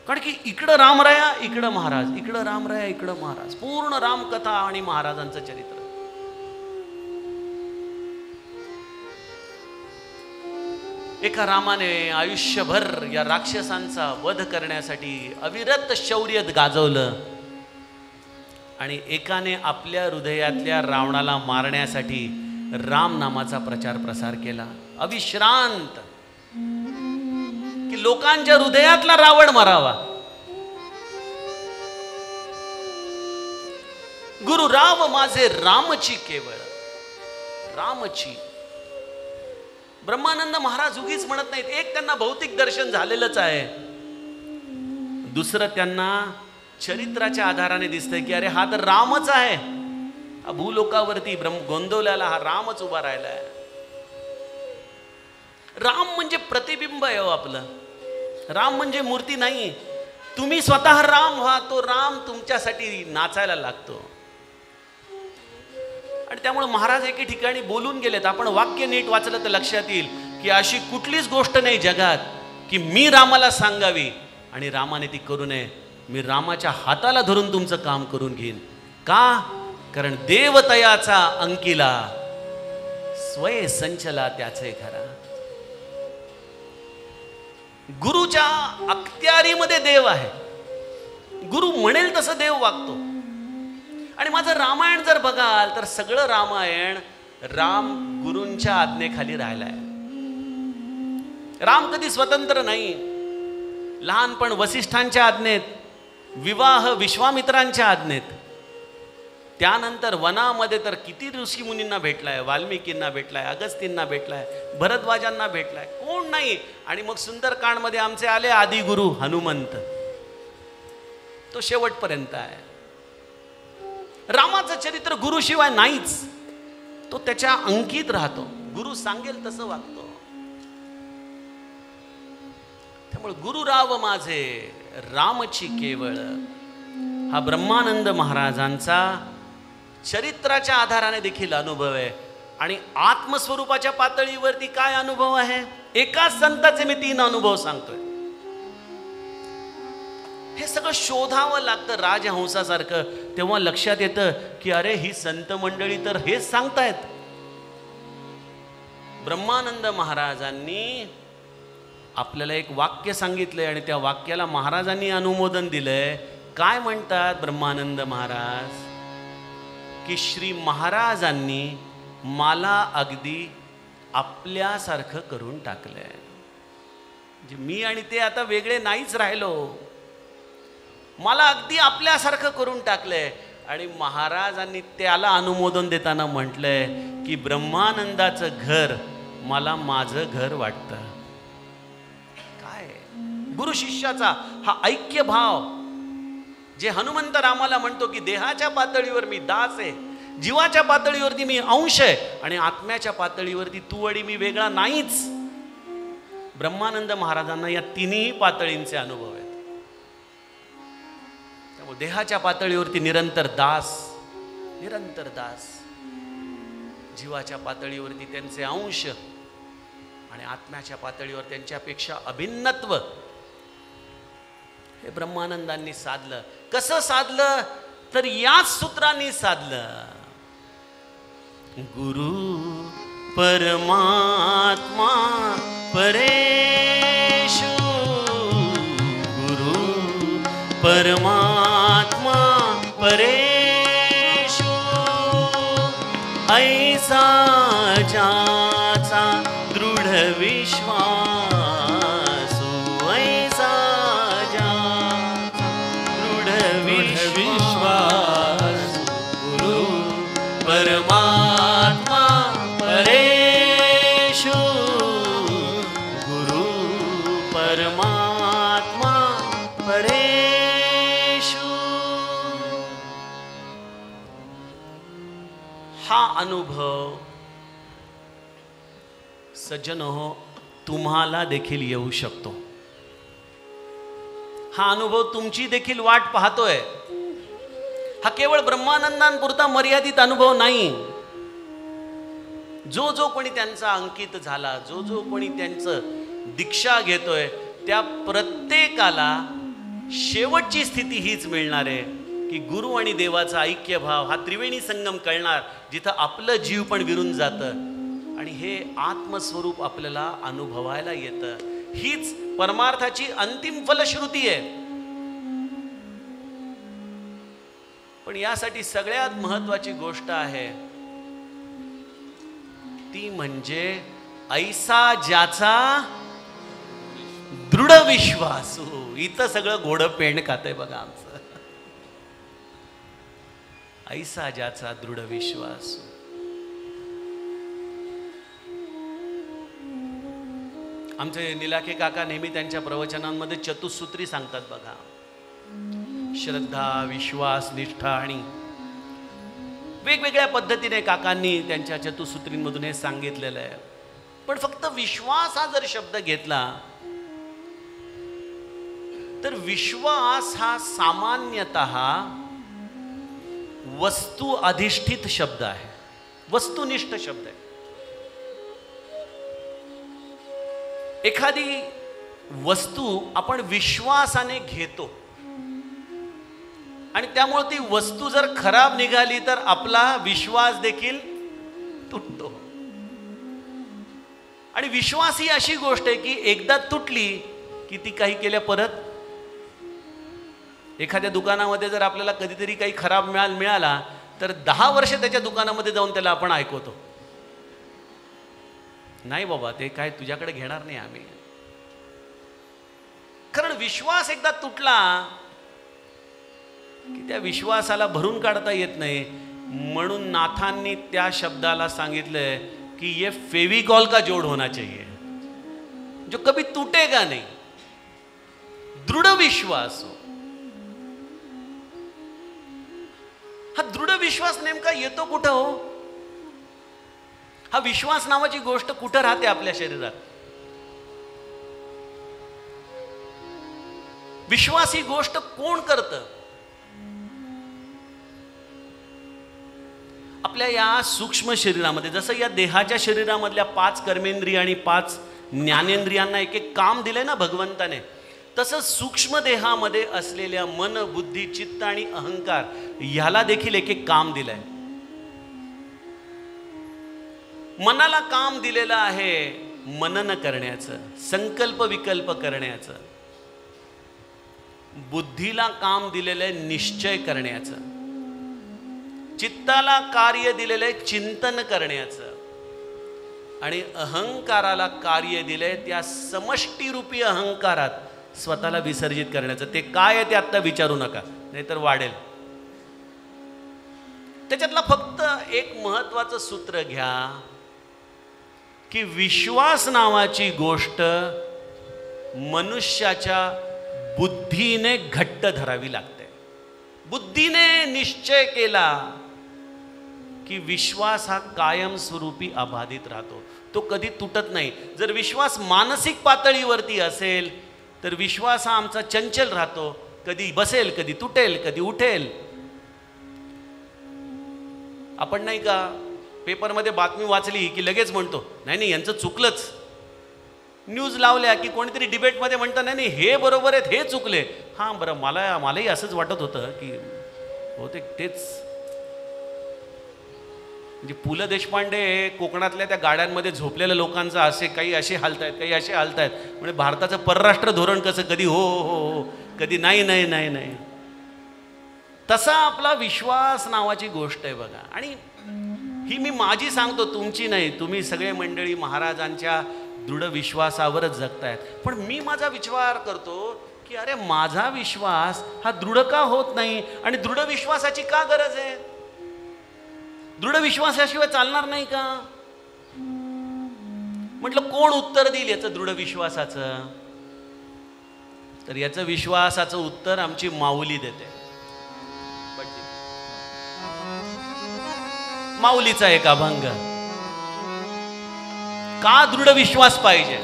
कारण की इकडं रामराया इकडं महाराज, इकडं रामराया इकडं महाराज, पूर्ण रामकथा आणि महाराजांचं चरित्र. एका रामाने आयुष्यभर या राक्षसांचा वध करण्यासाठी अविरत शौर्य गाजवलं आणि एकाने आपल्या हृदयातल्या रावणाला मारण्यासाठी राम नामाचा प्रचार प्रसार केला अविश्रांत, की लोकांच्या हृदयातला रावण मारावा. गुरु राम माझे रामची केवळ, रामची. ब्रह्मानंद महाराज उगीच म्हणत नाहीत. एक त्यांना भौतिक दर्शन झालेलंच आहे, दुसरं त्यांना चरित्राच्या आधाराने दिसतंय की अरे हा तर रामच आहे. भूलोकावरती गोंदवल्याला हा रामच उभा राहिलाय. राम म्हणजे प्रतिबिंब आहे हो आपलं. राम म्हणजे मूर्ती नाही. तुम्ही स्वतः राम व्हा, तो राम तुमच्यासाठी नाचायला लागतो. आणि त्यामुळे महाराज एके ठिकाणी बोलून गेलेत, आपण वाक्य नीट वाचलं तर लक्षात येईल की अशी कुठलीच गोष्ट नाही जगात की मी रामाला सांगावी आणि रामाने ती करू नये. मी रामाच्या हाताला धरून तुमचं काम करून घेईन. का? कारण देवतयाचा अंकिला स्वय संचला त्याचे खरा. गुरुच्या अखत्यारीमध्ये देव आहे. गुरु म्हणेल तसं देव वागतो. आणि माझं रामायण जर बघाल तर सगळं रामायण राम गुरूंच्या आज्ञेखाली राहिलाय. राम कधी स्वतंत्र नाही. लहानपण वसिष्ठांच्या आज्ञेत, विवाह विश्वामित्रांच्या आज्ञेत, त्यानंतर वनामध्ये तर किती ऋषी मुनींना भेटलाय, वाल्मिकींना भेटलाय, अगस्तींना भेटलाय, भरद्वाजांना भेटलाय, कोण नाही. आणि मग सुंदरकांडमध्ये आमचे आले आदिगुरु हनुमंत, तो शेवटपर्यंत आहे. रामाचं चरित्र गुरुशिवाय नाहीच. तो त्याच्या अंकित राहतो, गुरु सांगेल तसं वागतो. त्यामुळे गुरुराव माझे रामची केवळ हा ब्रह्मानंद महाराजांचा चरित्राच्या आधाराने देखील अनुभव आहे. आणि आत्मस्वरूपाच्या पातळीवरती काय अनुभव आहे? एकाच संताचे मी 3 अनुभव सांगतोय. हे सगळं शोधावं लागतं राजहंसासारखं. तेव्हा लक्षात येतं की अरे ही संत मंडळी तर हेच सांगतायत. ब्रह्मानंद महाराजांनी आपल्याला एक वाक्य सांगितलंय आणि त्या वाक्याला महाराजांनी अनुमोदन दिलंय. काय म्हणतात ब्रह्मानंद महाराज? की श्री महाराजांनी मला अगदी आपल्यासारखं करून टाकलंय. म्हणजे मी आणि ते आता वेगळे नाहीच राहिलो. मला अगदी आपल्यासारखं करून टाकलंय. आणि महाराजांनी त्याला अनुमोदन देताना म्हटलंय की ब्रह्मानंदाचं घर मला माझं घर वाटतं. काय गुरु शिष्याचा हा ऐक्य भाव, जे हनुमंत रामाला म्हणतो की देहाच्या पातळीवर मी दास आहे, जीवाच्या पातळीवरती मी अंश आहे आणि आत्म्याच्या पातळीवरती तू आणि मी वेगळा नाहीच. ब्रह्मानंद महाराजांना या तिन्ही पातळींचे अनुभव आहेत. त्यामुळे देहाच्या पातळीवरती निरंतर दास, निरंतर दास, जीवाच्या पातळीवरती त्यांचे अंश आणि आत्म्याच्या पातळीवर त्यांच्यापेक्षा अभिन्नत्व. हे ब्रह्मानंदांनी साधलं. कसं साधलं? तर याच सूत्रांनी साधलं. गुरु परमात्मा परेशु, गुरु परमात्मा परेशु, ऐसा ज्याचा दृढ विश्वासु, ऐसा ज्याचा दृढ विश्वासु, गुरु परमात्मा हा अनुभव सज्जन हो तुम्हाला देखील येऊ शकतो. हा अनुभव तुमची देखील वाट पाहतोय. हा केवळ ब्रह्मानंदांपुरता मर्यादित अनुभव नाही. जो जो कोणी त्यांचा अंकित झाला, जो जो कोणी त्यांचं दीक्षा घेतोय, त्या प्रत्येकाला शेवटची स्थिती हीच मिळणार आहे की गुरु आणि देवाचा ऐक्यभाव हा त्रिवेणी संगम कळणार, जिथं आपलं जीव पण विरून जातं आणि हे आत्मस्वरूप आपल्याला अनुभवायला येतं. हीच परमार्थाची अंतिम फलश्रुती आहे. पण यासाठी सगळ्यात महत्वाची गोष्ट आहे ती म्हणजे ऐसा ज्याचा दृढ विश्वासू. इथं सगळं घोडं पेंड खातंय बघा आमचं. ऐसा ज्याचा दृढ विश्वासू. आमचे निलाखे काका नेहमी त्यांच्या प्रवचनांमध्ये चतुसूत्री सांगतात बघा. श्रद्धा, विश्वास, निष्ठा आणि वेगवेगळ्या पद्धतीने काकांनी त्यांच्या चतुसूत्रींमधून हे सांगितलेलं आहे. पण फक्त विश्वास हा जर शब्द घेतला तर विश्वास हा सामान्यतः वस्तू अधिष्ठित शब्द आहे, वस्तुनिष्ठ शब्द आहे. एखादी वस्तू आपण विश्वासाने घेतो आणि त्यामुळे ती वस्तू जर खराब निघाली तर आपला विश्वास देखील तुटतो. आणि विश्वास ही अशी गोष्ट आहे की एकदा तुटली की ती काही केल्या परत. एखाद्या दुकानामध्ये जर आपल्याला कधीतरी काही खराब माल मिळाला तर 10 वर्ष त्याच्या दुकानामध्ये जाऊन त्याला आपण ऐकवतो, नाही बाबा ते काय तुझ्याकडे घेणार नाही आम्ही. कारण विश्वास एकदा तुटला की त्या विश्वासाला भरून काढता येत नाही. म्हणून नाथांनी त्या शब्दाला सांगितलंय कि ये फेविकॉल का जोड़ होना चाहिए जो कभी टूटेगा नहीं. दृढ विश्वास हो. हा दृढ विश्वास नेमका येतो कुठं हो? हा विश्वास नावाची गोष्ट कुठं राहते आपल्या शरीरात? विश्वास ही गोष्ट कोण करतं? आपल्या या सूक्ष्म शरीरामध्ये, जसं या देहाच्या शरीरामधल्या 5 कर्मेंद्रिय आणि 5 ज्ञानेंद्रियांना एक एक काम दिलंय ना भगवंताने, तसं सूक्ष्म देहामध्ये असलेल्या मन, बुद्धी, चित्त आणि अहंकार ह्याला देखील एक एक काम दिलंय. मनाला काम दिलेलं आहे मनन करण्याचं, संकल्प विकल्प करण्याचं. बुद्धीला काम दिलेलं आहे निश्चय करण्याचं. चित्ताला कार्य दिलेलं आहे चिंतन करण्याचं. आणि अहंकाराला कार्य दिलंय त्या समष्टीरूपी अहंकारात स्वतःला विसर्जित करण्याचं. ते काय आहे ते आत्ता विचारू नका, नाहीतर वाढेल. त्याच्यातला फक्त एक महत्वाचं सूत्र घ्या की विश्वास नावाची गोष्ट मनुष्याच्या बुद्धीने घट्ट धरावी लागते. बुद्धीने निश्चय केला की विश्वास हा कायमस्वरूपी अबाधित राहतो, तो कधी तुटत नाही. जर विश्वास मानसिक पातळीवरती असेल तर विश्वास हा आमचा चंचल राहतो, कधी बसेल, कधी तुटेल, कधी उठेल. आपण नाही का पेपरमध्ये बातमी वाचली की लगेच म्हणतो नाही नाही यांचं चुकलंच. न्यूज लावल्या की कोणीतरी डिबेटमध्ये म्हणतं नाही नाही हे बरोबर आहेत, हे चुकले. हां बरं, मलाही असंच वाटत होतं की होते तेच. म्हणजे पु ल देशपांडे कोकणातल्या त्या गाड्यांमध्ये झोपलेल्या लोकांचं असे काही असे हालतायत, काही असे हालतायत. म्हणजे भारताचं परराष्ट्र धोरण कसं, कधी हो हो हो, कधी नाही नाही नाही नाही. तसा आपला विश्वास नावाची गोष्ट आहे बघा. आणि ही मी माझी सांगतो, तुमची नाही. तुम्ही सगळे मंडळी महाराजांच्या दृढ विश्वासावरच जगतायत. पण मी माझा विचार करतो की अरे माझा विश्वास हा दृढ का होत नाही आणि दृढ विश्वासाची का गरज आहे? दृढ विश्वासाशिवाय चालणार नाही का? म्हटलं कोण उत्तर देईल याचं दृढ विश्वासाचं? तर याचं विश्वासाचं उत्तर आमची माऊली देते. माऊलीचा एक अभंग. का दृढ विश्वास पाहिजे?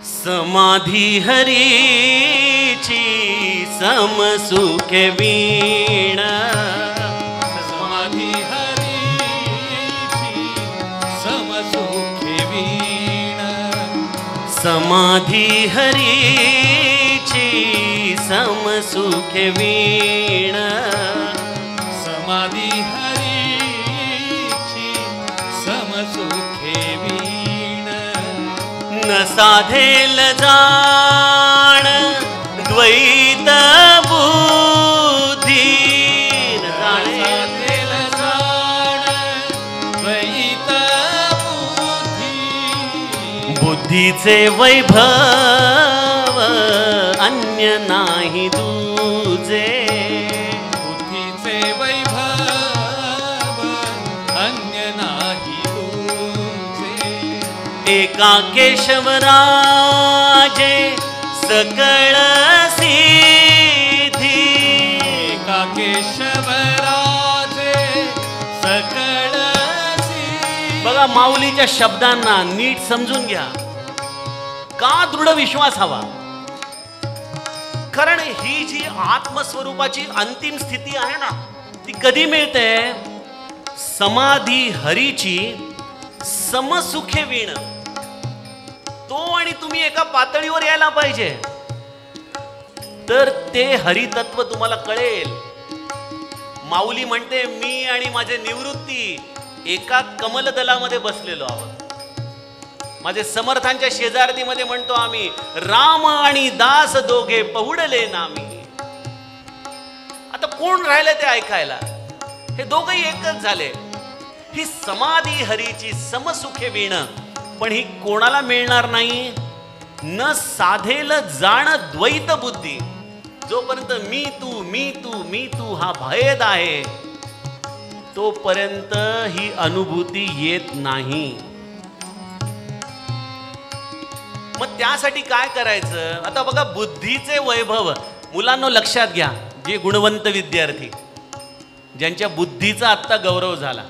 समाधी हरीची समसुखे वीण, समाधी हरीची समसुखे वीण, समाधी हरीची समसुखे वीण, समाधी हरीची समसुखे वीण. न साधेल जाण द्वैत बुद्धी, न साधेल जाण द्वैत बुद्धी, बुद्धीचे वैभव अन्य नाही तुझे, बुद्धीचे वैभव अन्य नाही तुझे. एका केशवराजे सकळ सिद्धी, एका केशवराजे सकळ सिद्धी. बघा माऊलीच्या शब्दांना नीट समजून घ्या. का दृढ विश्वास हवा? कारण ही जी आत्मस्वरूपाची अंतिम स्थिती आहे ना, ती कधी मिळते? समाधी हरीची समसुखे वीण. तो आणि तुम्ही एका पातळीवर यायला पाहिजे, तर ते हरितत्व तुम्हाला कळेल. माऊली म्हणते, मी आणि माझे निवृत्ती एका कमलदलामध्ये बसलेलो आहोत. माझे समर्थांच्या शेजारतीमध्ये म्हणतो आम्ही, राम आणि दास दोघे पहुडले नामी. आता कोण राहिले ते ऐकायला? हे दोघही एकच झाले. ही समाधी हरीची समसुखे वीण, पण ही कोणाला मिळणार नाही? न साधेल जाण द्वैत बुद्धी. जोपर्यंत मी तू मी तू मी तू हा भेद आहे, तोपर्यंत ही अनुभूती येत नाही. मग त्यासाठी काय करायचं? आता बघा, बुद्धीचे वैभव. मुलांनो लक्षात घ्या, जे गुणवंत विद्यार्थी, ज्यांच्या बुद्धीचा आत्ता गौरव झाला,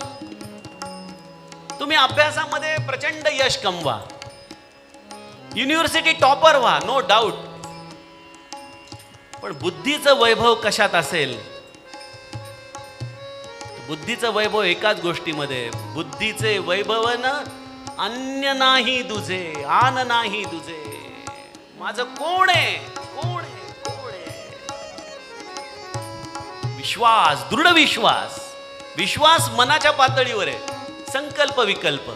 तुम्ही अभ्यासामध्ये प्रचंड यश कमवा, युनिव्हर्सिटी टॉपर व्हा, नो डाऊट. पण बुद्धीचं वैभव कशात असेल? बुद्धीचं वैभव एकाच गोष्टीमध्ये. बुद्धीचे वैभव न अन्य नाही तुझे, आन नाही तुझे. माझं कोण आहे? कोण आहे? कोण आहे? विश्वास, दृढ विश्वास. विश्वास मनाच्या पातळीवर आहे. संकल्प विकल्प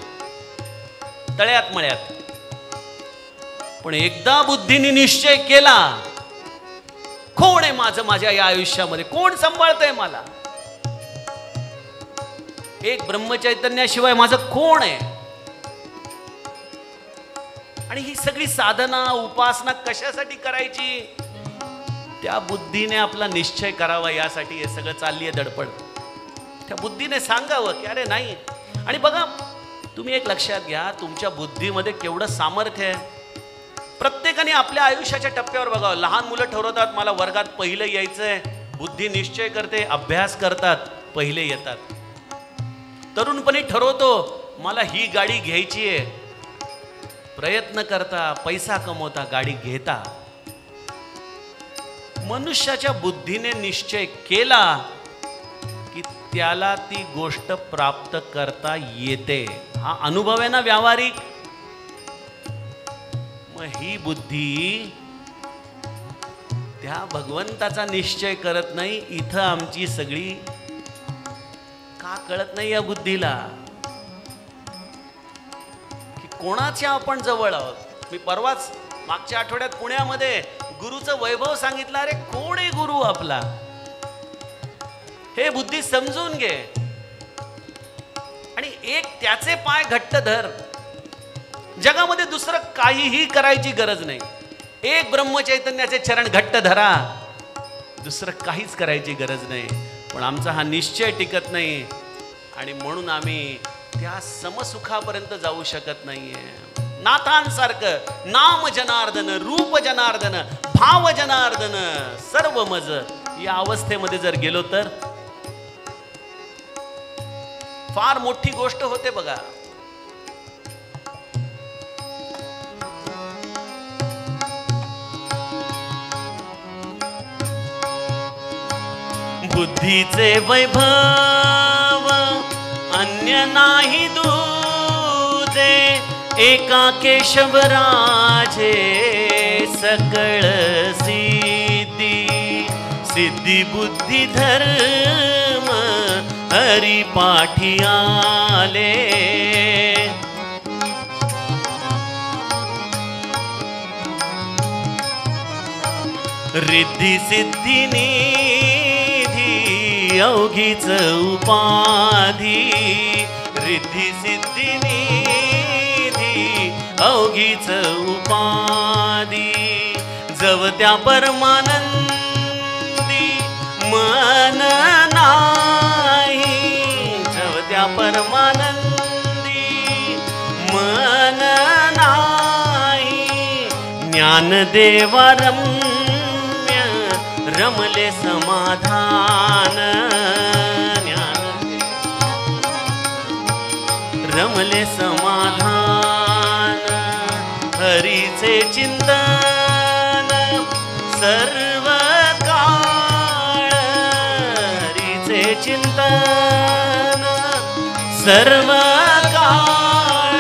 तळ्यात मळ्यात. पण एकदा बुद्धीने निश्चय केला, कोण आहे माझं माझ्या या आयुष्यामध्ये? कोण सांभाळतंय मला? एक ब्रह्मचैतन्याशिवाय माझं कोण आहे? आणि ही सगळी साधना उपासना कशासाठी करायची? त्या बुद्धीने आपला निश्चय करावा, यासाठी हे सगळं चालली आहे धडपड. त्या बुद्धीने सांगावं की अरे नाही. आणि बघा, तुम्ही एक लक्षात घ्या, तुमच्या बुद्धीमध्ये केवढं सामर्थ्य आहे. प्रत्येकाने आपल्या आयुष्याच्या टप्प्यावर बघावं. लहान मुलं ठरवतात मला वर्गात पहिलं यायचंय, बुद्धी निश्चय करते, अभ्यास करतात, पहिले येतात. तरुणपणी ठरवतो मला ही गाडी घ्यायची आहे, प्रयत्न करता, पैसा कमवता, गाडी घेता. मनुष्याच्या बुद्धीने निश्चय केला की त्याला ती गोष्ट प्राप्त करता येते. हा अनुभव आहे ना व्यावहारिक. मग ही बुद्धी त्या भगवंताचा निश्चय करत नाही. इथं आमची सगळी का कळत नाही या बुद्धीला की कोणाच्या आपण जवळ आहोत. मी परवाच मागच्या आठवड्यात पुण्यामध्ये गुरुचं वैभव सांगितलं. अरे कोण आहे गुरु आपला? हे बुद्धी समजून घे आणि एक त्याचे पाय घट्ट धर. जगामध्ये दुसरं काहीही करायची गरज नाही. एक ब्रह्मचैतन्याचे चरण घट्ट धरा, दुसरं काहीच करायची गरज नाही. पण आमचा हा निश्चय टिकत नाही आणि म्हणून आम्ही त्या समसुखापर्यंत जाऊ शकत नाहीये. नाथांसारखं नाम जनार्दन, रूप जनार्दन, भाव जनार्दन, सर्व मज या अवस्थेमध्ये जर गेलो तर फार मोठी गोष्ट होते बघा. बुद्धीचे वैभव अन्य नाही दूजे, एका केशवराजे सकळ सिद्धी. सिद्धी बुद्धी धर्म हरी पाठी आले. रिद्धी सिद्धी निधी अवघीच उपाधी. रिद्धी सिद्धी निधी अवघीच उपाधी. जव त्या परमानंदी मन नाही. जव त्या परमानंदी मन नाही. ज्ञानदेवा रम्य रमले समाधान. रमले समाधान. हरीचे चिंतन सर्व काळ. हरीचे चिंतन सर्व काळ.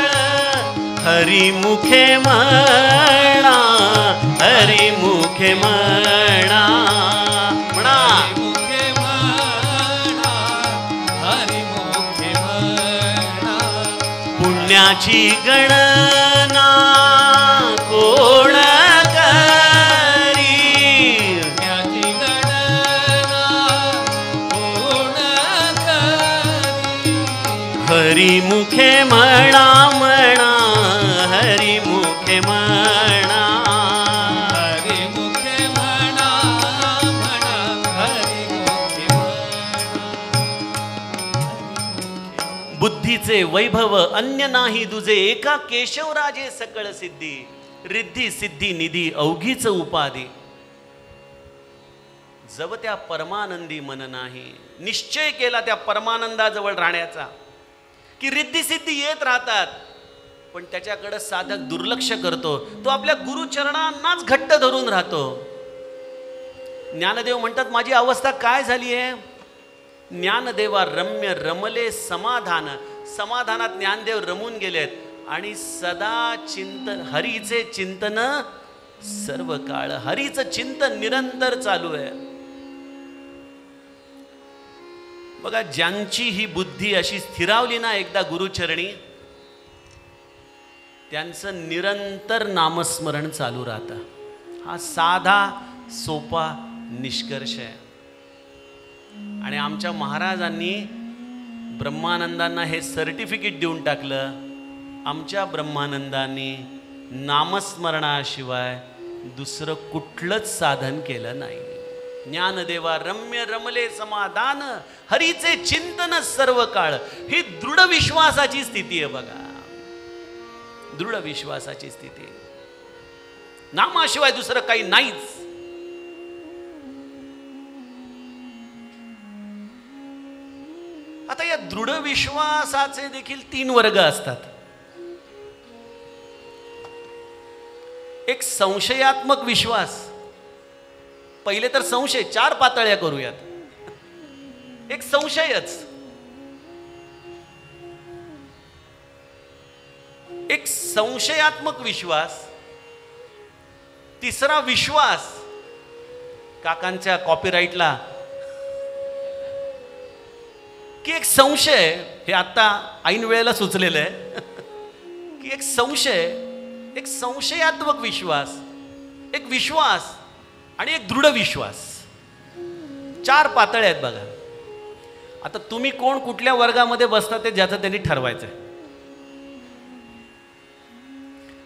हरिमुखे म्हणा. हरिमुखे म्हणा. म्हणा हरिमुखे म्हणा. हरिमुखे म्हणा. पुण्याची गणना कोण करी. पुण्याची गणना कोण करी. हरिमुखे म्हणा. म्हणा हरिमुखे म्हणा. हरिमुखे म्हणा. म्हणा हरिमुखे म्हणा. बुद्धीचे वैभव अन्य नाही दुजे, एका केशवराजे सकळ सिद्धी. रिद्धी सिद्धी निधी अवघीच उपाधी. जव त्या परमानंदी मन नाही. निश्चय केला त्या परमानंदाजवळ राहण्याचा की रिद्धी सिद्धी येत राहतात, पण त्याच्याकडे साधक दुर्लक्ष करतो. तो आपल्या गुरुचरणांनाच घट्ट धरून राहतो. ज्ञानदेव म्हणतात माझी अवस्था काय झाली आहे. ज्ञानदेवा रम्य रमले समाधान. समाधानात ज्ञानदेव रमून गेलेत आणि सदा चिंतन. हरीचे चिंतन सर्व काळ. हरीचं चिंतन निरंतर चालू आहे. बघा ज्यांची ही बुद्धी अशी स्थिरावली ना एकदा गुरुचरणी, त्यांचं निरंतर नामस्मरण चालू राहतं. हा साधा सोपा निष्कर्ष आहे. आणि आमच्या महाराजांनी ब्रह्मानंदांना हे सर्टिफिकेट देऊन टाकलं. आमच्या ब्रह्मानंदांनी नामस्मरणाशिवाय दुसरं कुठलंच साधन केलं नाही. ज्ञानदेवा रम्य रमले समाधान. हरीचे चिंतन सर्व काळ. ही दृढ विश्वासाची स्थिती आहे बघा. दृढ विश्वासाची स्थिती. नामाशिवाय दुसरं काही नाहीच. आता या दृढ विश्वासाचे देखील 3 वर्ग असतात. एक संशयात्मक विश्वास. पहिले तर संशय. 4 पातळ्या करूयात. एक संशयच. एक संशयात्मक विश्वास. तिसरा विश्वास. काकांच्या कॉपीराईटला की एक संशय. हे आता ऐन वेळेला सुचलेलं आहे की एक संशय, एक संशयात्मक विश्वास, एक विश्वास आणि एक दृढ विश्वास. 4 पातळ्या आहेत बघा. आता तुम्ही कोण कुठल्या वर्गामध्ये बसता ते ज्याचं त्यांनी ठरवायचं आहे.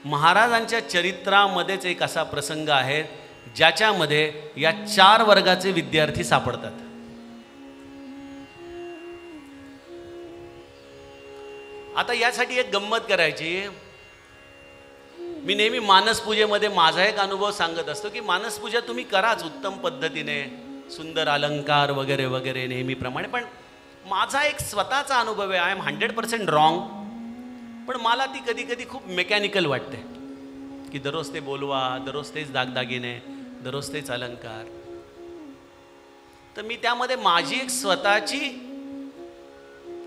महाराजांच्या चरित्रामध्येच एक असा प्रसंग आहे ज्याच्यामध्ये या 4 वर्गाचे विद्यार्थी सापडतात. आता यासाठी एक गंमत करायची. मी नेहमी मानसपूजेमध्ये माझा एक अनुभव सांगत असतो की मानसपूजा तुम्ही कराच उत्तम पद्धतीने, सुंदर अलंकार वगैरे वगैरे नेहमीप्रमाणे, पण माझा एक स्वतःचा अनुभव आहे. आय एम 100% रॉंग, पण मला ती कधी कधी खूप मेकॅनिकल वाटते की दररोज ते बोलवा, दररोज तेच दागदागिने, दररोज तेच अलंकार. तर मी त्यामध्ये माझी एक स्वतःची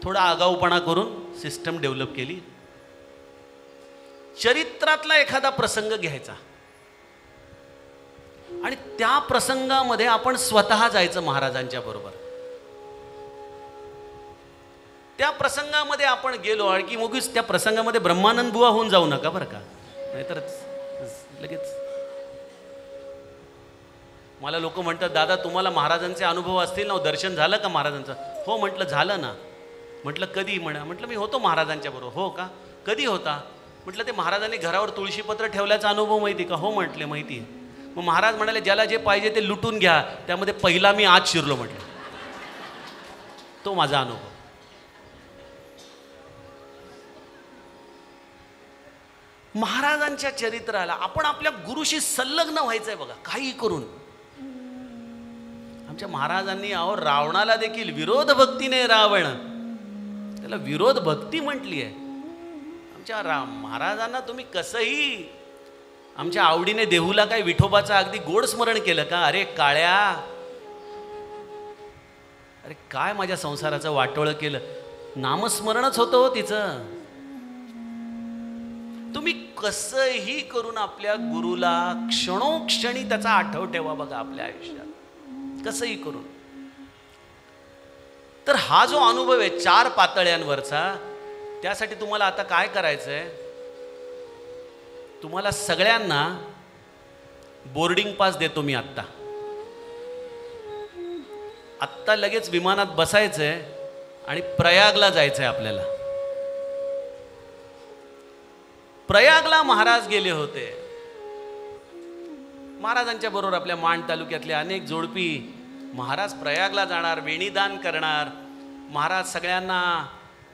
थोडा आगाऊपणा करून सिस्टम डेव्हलप केली. चरित्रातला एखादा प्रसंग घ्यायचा आणि त्या प्रसंगामध्ये आपण स्वतः जायचं महाराजांच्या बरोबर. त्या प्रसंगामध्ये आपण गेलो आणि की मुगीच त्या प्रसंगामध्ये ब्रह्मानंद बुवा होऊन जाऊ नका बरं का, नाहीतर लगेच. मला लोक म्हणतात, दादा तुम्हाला महाराजांचे अनुभव असतील ना, दर्शन झालं का महाराजांचं? हो म्हटलं झालं ना. म्हटलं कधी? म्हटलं मी होतो महाराजांच्या बरोबर. हो का, कधी होता? म्हटलं ते महाराजांनी घरावर तुळशीपत्र ठेवल्याचा अनुभव माहिती का? हो म्हटले माहिती. मग महाराज म्हणाले ज्याला जे पाहिजे ते लुटून घ्या, त्यामध्ये पहिला मी आत शिरलो म्हटलं. तो माझा अनुभव. महाराजांच्या चरित्राला आपण आपल्या गुरुशी संलग्न व्हायचंय बघा, काही करून. आमच्या महाराजांनी अहो रावणाला देखील विरोध भक्तीने रावण, त्याला विरोध भक्ती म्हटली आहे. आमच्या महाराजांना तुम्ही कसंही आमच्या आवडीने देहूला काय विठोबाचं अगदी गोड स्मरण केलं का? अरे काळ्या, अरे काय माझ्या संसाराचं वाटोळं केलं. नामस्मरणच होतं हो तिचं. तुम्ही कसंही करून आपल्या गुरुला क्षणोक्षणी त्याचा आठव ठेवा बघा आपल्या आयुष्यात, कसंही करून. तर हा जो अनुभव आहे 4 पातळ्यांवरचा, त्यासाठी तुम्हाला आता काय करायचंय, तुम्हाला सगळ्यांना बोर्डिंग पास देतो मी आत्ता. आत्ता लगेच विमानात बसायचंय आणि प्रयागला जायचंय आपल्याला. प्रयागला महाराज गेले होते. महाराजांच्या बरोबर आपल्या माण तालुक्यातले अनेक जोडपी. महाराज प्रयागला जाणार, वेणीदान करणार, महाराज सगळ्यांना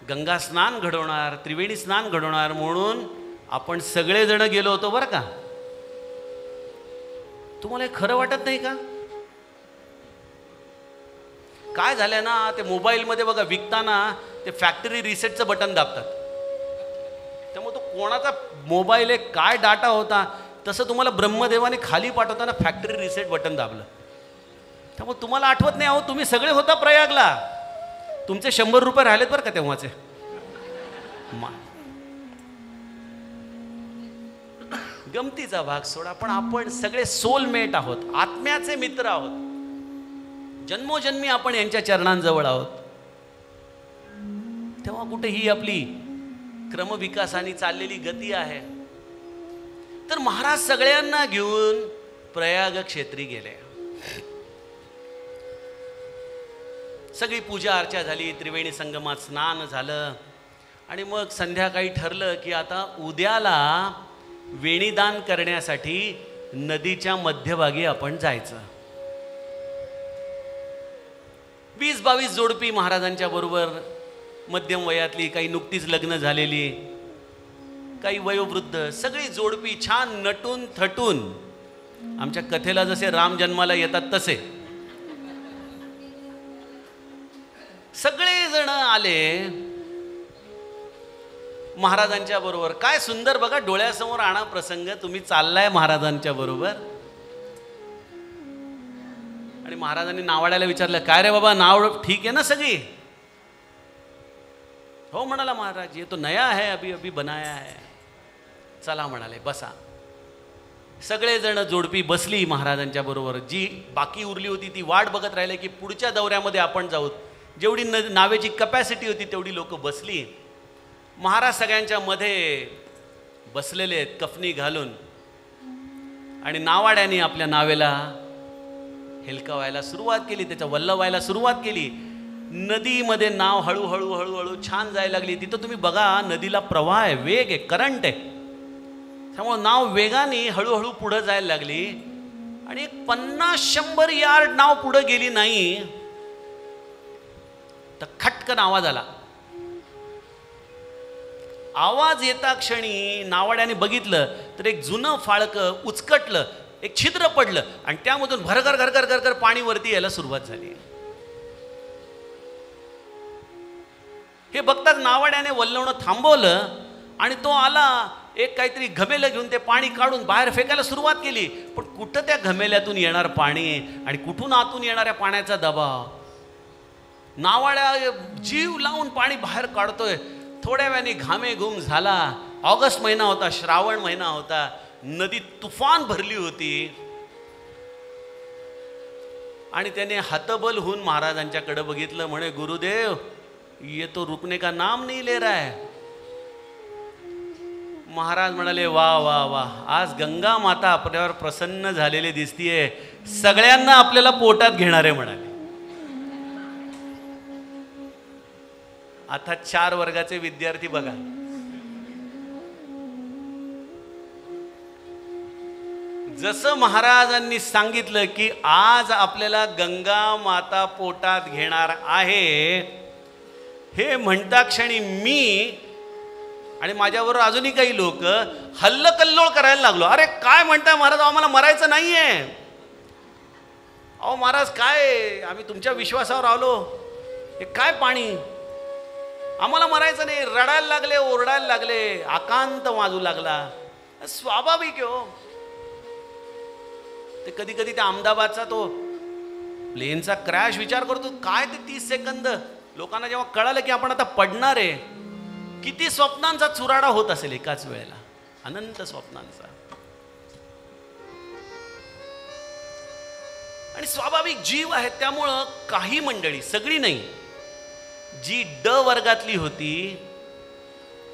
गंगा स्नान घडवणार, त्रिवेणी स्नान घडवणार, म्हणून आपण सगळेजण गेलो होतो बरं का. तुम्हाला हे खरं वाटत नाही का? काय झालं ना, ते मोबाईलमध्ये बघा विकताना ते फॅक्टरी रिसेटचं बटन दाबतात. त्यामुळे तो कोणाचा मोबाईल आहे, काय डाटा होता, तसं तुम्हाला ब्रह्मदेवाने खाली पाठवताना फॅक्टरी रिसेट बटन दाबलं. त्यामुळे तुम्हाला आठवत नाही. अहो तुम्ही सगळे होता प्रयागला, तुमचे 100 रुपये राहिलेत बरं का तेव्हाचे. गमतीचा भाग सोडा, पण आपण सगळे सोलमेट आहोत, आत्म्याचे मित्र आहोत. जन्मोजन्मी आपण यांच्या चरणांजवळ आहोत. तेव्हा कुठे ही आपली क्रमविकासाने चाललेली गती आहे. तर महाराज सगळ्यांना घेऊन प्रयाग क्षेत्री गेले. सगळी पूजा अर्चा झाली, त्रिवेणी संगमात स्नान झालं आणि मग संध्याकाळी ठरलं की आता उद्याला वेणीदान करण्यासाठी नदीच्या मध्यभागी आपण जायचं. 20-22 जोडपी महाराजांच्या बरोबर, मध्यम वयातली, काही नुकतीच लग्न झालेली, काही वयोवृद्ध, सगळी जोडपी छान नटून थटून. आमच्या कथेला जसे राम जन्माला येतात तसे सगळे जण आले महाराजांच्या बरोबर. काय सुंदर बघा, डोळ्यासमोर आणा प्रसंग. तुम्ही चाललाय महाराजांच्या बरोबर आणि महाराजांनी नावाड्याला विचारलं, काय रे बाबा नाव ठीक आहे ना सगळी? हो म्हणाला महाराज, ये तो नया है, अभी अभी बनाया है. चला म्हणाले बसा. सगळेजण जोडपी बसली महाराजांच्या बरोबर. जी बाकी उरली होती ती वाट बघत राहिले की पुढच्या दौऱ्यामध्ये आपण जाऊ. जेवढी नावेची कपॅसिटी होती तेवढी लोक बसली. महाराज सगळ्यांच्या मध्ये बसलेले आहेत कफनी घालून आणि नावाड्याने आपल्या नावेला हेलकावायला सुरुवात केली, त्याचा वल्ल व्हायला सुरुवात केली. नदीमध्ये नाव हळूहळू हळूहळू छान जायला लागली. तिथं तुम्ही बघा नदीला प्रवाह आहे, वेग आहे, करंट आहे. त्यामुळे नाव वेगाने हळूहळू पुढं जायला लागली आणि 50-100 यार्ड नाव पुढं गेली नाही तर खटकन आवाज आला. आवाज येता क्षणी नावाड्याने बघितलं तर एक जुनं फाळकं उचकटलं, एक छिद्र पडलं आणि त्यामधून भरगर घरगर घरगर पाणी वरती यायला सुरुवात झाली. हे बघताच नावाड्याने वल्लवणं थांबवलं आणि तो आला, एक काहीतरी घमेलं घेऊन ते पाणी काढून बाहेर फेकायला सुरुवात केली. पण कुठं त्या घमेल्यातून येणार पाणी आणि कुठून आतून येणाऱ्या पाण्याचा दबाव. नावाड्या जीव लावून पाणी बाहेर काढतोय. थोड्या वेळाने घामेघूम झाला. ऑगस्ट महिना होता, श्रावण महिना होता, नदी तुफान भरली होती आणि त्याने हतबल होऊन महाराजांच्याकडे बघितलं. म्हणे, गुरुदेव, ये तो रुकने का नाम नहीं ले रहा है. महाराज म्हणाले, वा वा वा, आज गंगा माता आपल्यावर प्रसन्न झालेली दिसतीये, सगळ्यांना आपल्याला पोटात घेणारे म्हणाले. आता 4 वर्गाचे विद्यार्थी बघा, जसं महाराजांनी सांगितलं की आज आपल्याला गंगा माता पोटात घेणार आहे, हे म्हणता क्षणी मी आणि माझ्याबरोबर अजूनही काही लोक हल्लकल्लोळ करायला लागलो. अरे काय म्हणताय महाराज, आम्हाला मरायचं नाहीये. अहो महाराज, काय आम्ही तुमच्या विश्वासावर आलो, हे काय पाणी, आम्हाला मरायचं नाही. रडायला लागले, ओरडायला लागले, आकांत वाजू लागला. स्वाभाविक हो. ते कधी कधी त्या अहमदाबादचा तो प्लेनचा क्रॅश विचार करतो, काय ते 30 सेकंद लोकांना जेव्हा कळालं की आपण आता पडणार आहे, किती स्वप्नांचा चुराडा होत असेल एकाच वेळेला, अनंत स्वप्नांचा. आणि स्वाभाविक जीव आहेत, त्यामुळं काही मंडळी, सगळी नाही, जी ड वर्गातली होती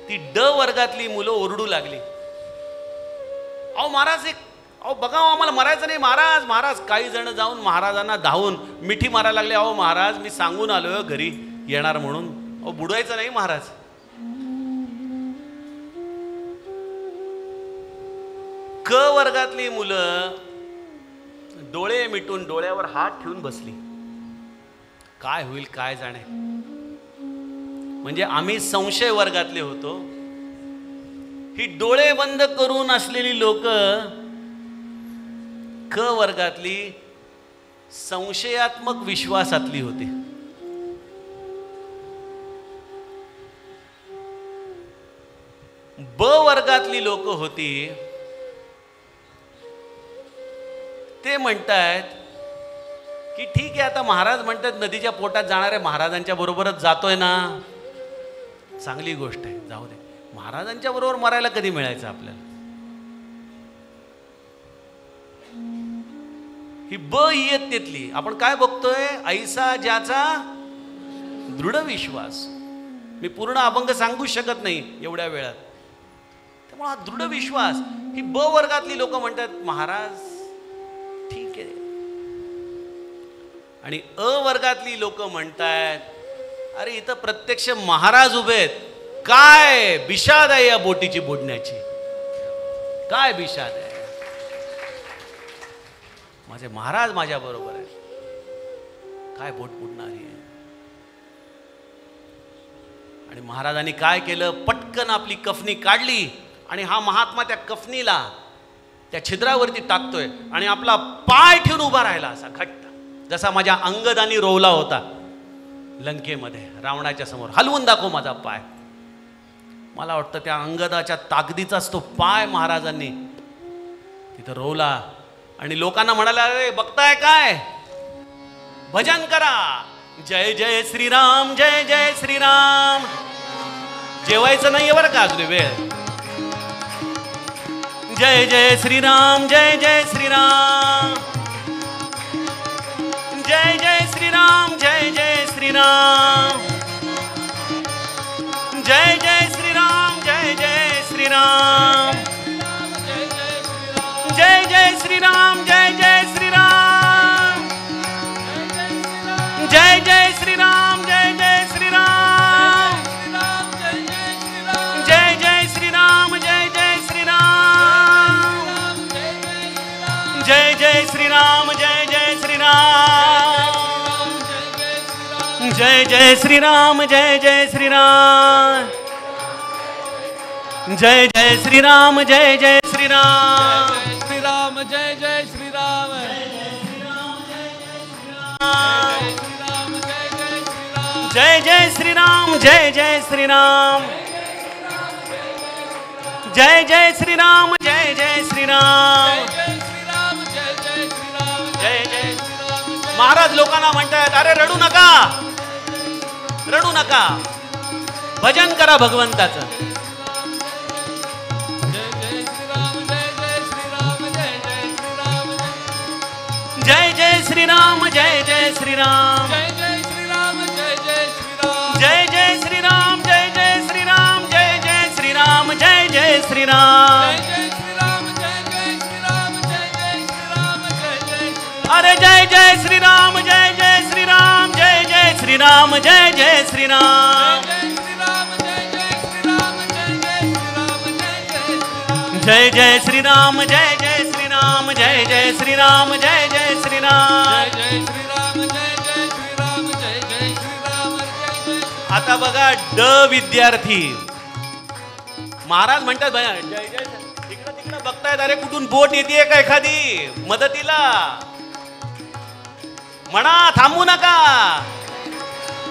ती ड वर्गातली मुलं ओरडू लागली, अहो महाराज, अहो बघा, आम्हाला मरायचं नाही महाराज. महाराज, काही जण जाऊन महाराजांना धावून मिठी मारायला लागले. अहो महाराज, मी सांगून आलोय घरी येणार म्हणून, अहो बुडवायचं नाही महाराज. क वर्गातली मुलं डोळे मिटून डोळ्यावर हात ठेवून बसली. काय होईल काय जाणे. म्हणजे आम्ही संशय वर्गातले होतो. ही डोळे बंद करून असलेली लोक क वर्गातली संशयात्मक विश्वासातली होती. ब वर्गातली लोक होती, ते म्हणतायत की ठीक आहे, आता महाराज म्हणतात नदीच्या पोटात जाणाऱ्या महाराजांच्या बरोबरच जातोय ना, चांगली गोष्ट आहे, जाऊ दे. महाराजांच्या बरोबर मरायला कधी मिळायचं आपल्याला. ही ब इयत्तेतली आपण काय बघतोय, ऐसा ज्याचा दृढ विश्वास. मी पूर्ण अभंग सांगू शकत नाही एवढ्या वेळात, त्यामुळे हा दृढ विश्वास. ही ब वर्गातली लोक म्हणतात महाराज ठीक आहे. आणि अ वर्गातली लोक म्हणतात, अरे इथं प्रत्यक्ष महाराज उभे आहेत, काय बिशाद आहे या बोटीची बुडण्याची, काय बिशाद आहे, माझे महाराज माझ्या बरोबर आहे, काय बोट बुडणारी आहे. आणि महाराजांनी काय केलं, पटकन आपली कफनी काढली आणि हा महात्मा त्या कफनीला त्या छिद्रावरती टाकतोय आणि आपला पाय ठेवून उभा राहिला असा घट्ट, जसा माझ्या अंगदानी रोवला होता लंकेमध्ये रावणाच्या समोर. हलवून दाखव माझा पाय. मला वाटतं त्या अंगदाच्या ताकदीचाच तो पाय महाराजांनी तिथं रोवला आणि लोकांना म्हणाला, अरे बघताय काय, भजन करा, जय जय श्रीराम, जय जय श्रीराम. जेवायचं नाहीये बरं का अजून वेळ. जय जय श्रीराम, जय जय श्रीराम, जय जय श्रीराम, जय जय श्रीराम, जय जय श्रीराम, जय जय श्रीराम, जय जय श्रीराम, जय जय श्रीराम, जय जय श्रीराम, जय जय श्रीराम, जय जय श्रीराम, जय जय श्रीराम, जय जय श्रीराम, जय जय श्रीराम, जय जय श्रीराम, जय जय श्रीराम, जय जय श्रीराम, जय जय श्रीराम, श्रीराम, जय जय श्रीराम, जय जय जय श्रीराम जय जय श्रीराम जय जय श्रीराम जय जय श्रीराम जय जय। महाराज लोकांना म्हणतात अरे रडू नका रडू नका भजन करा भगवंताचं। जय जय श्रीराम जय जय श्रीराम जय जय श्रीराम जय जय श्रीराम जय जय श्रीराम जय जय श्रीराम जय जय श्रीराम जय जय श्रीराम अरे जय जय श्रीराम जय जय श्रीराम जय जय श्रीराम जय जय श्रीराम जय जय श्रीराम जय जय श्रीराम जय जय श्रीराम जय जय श्रीराम जय श्रीराम जय जय श्रीराम जय जय श्रीराम। आता बघा ड विद्यार्थी महाराज म्हणतात भया जय जय तिकडं तिकडं बघतायत अरे कुठून बोट येते का एखादी मदतीला म्हणा थांबू नका।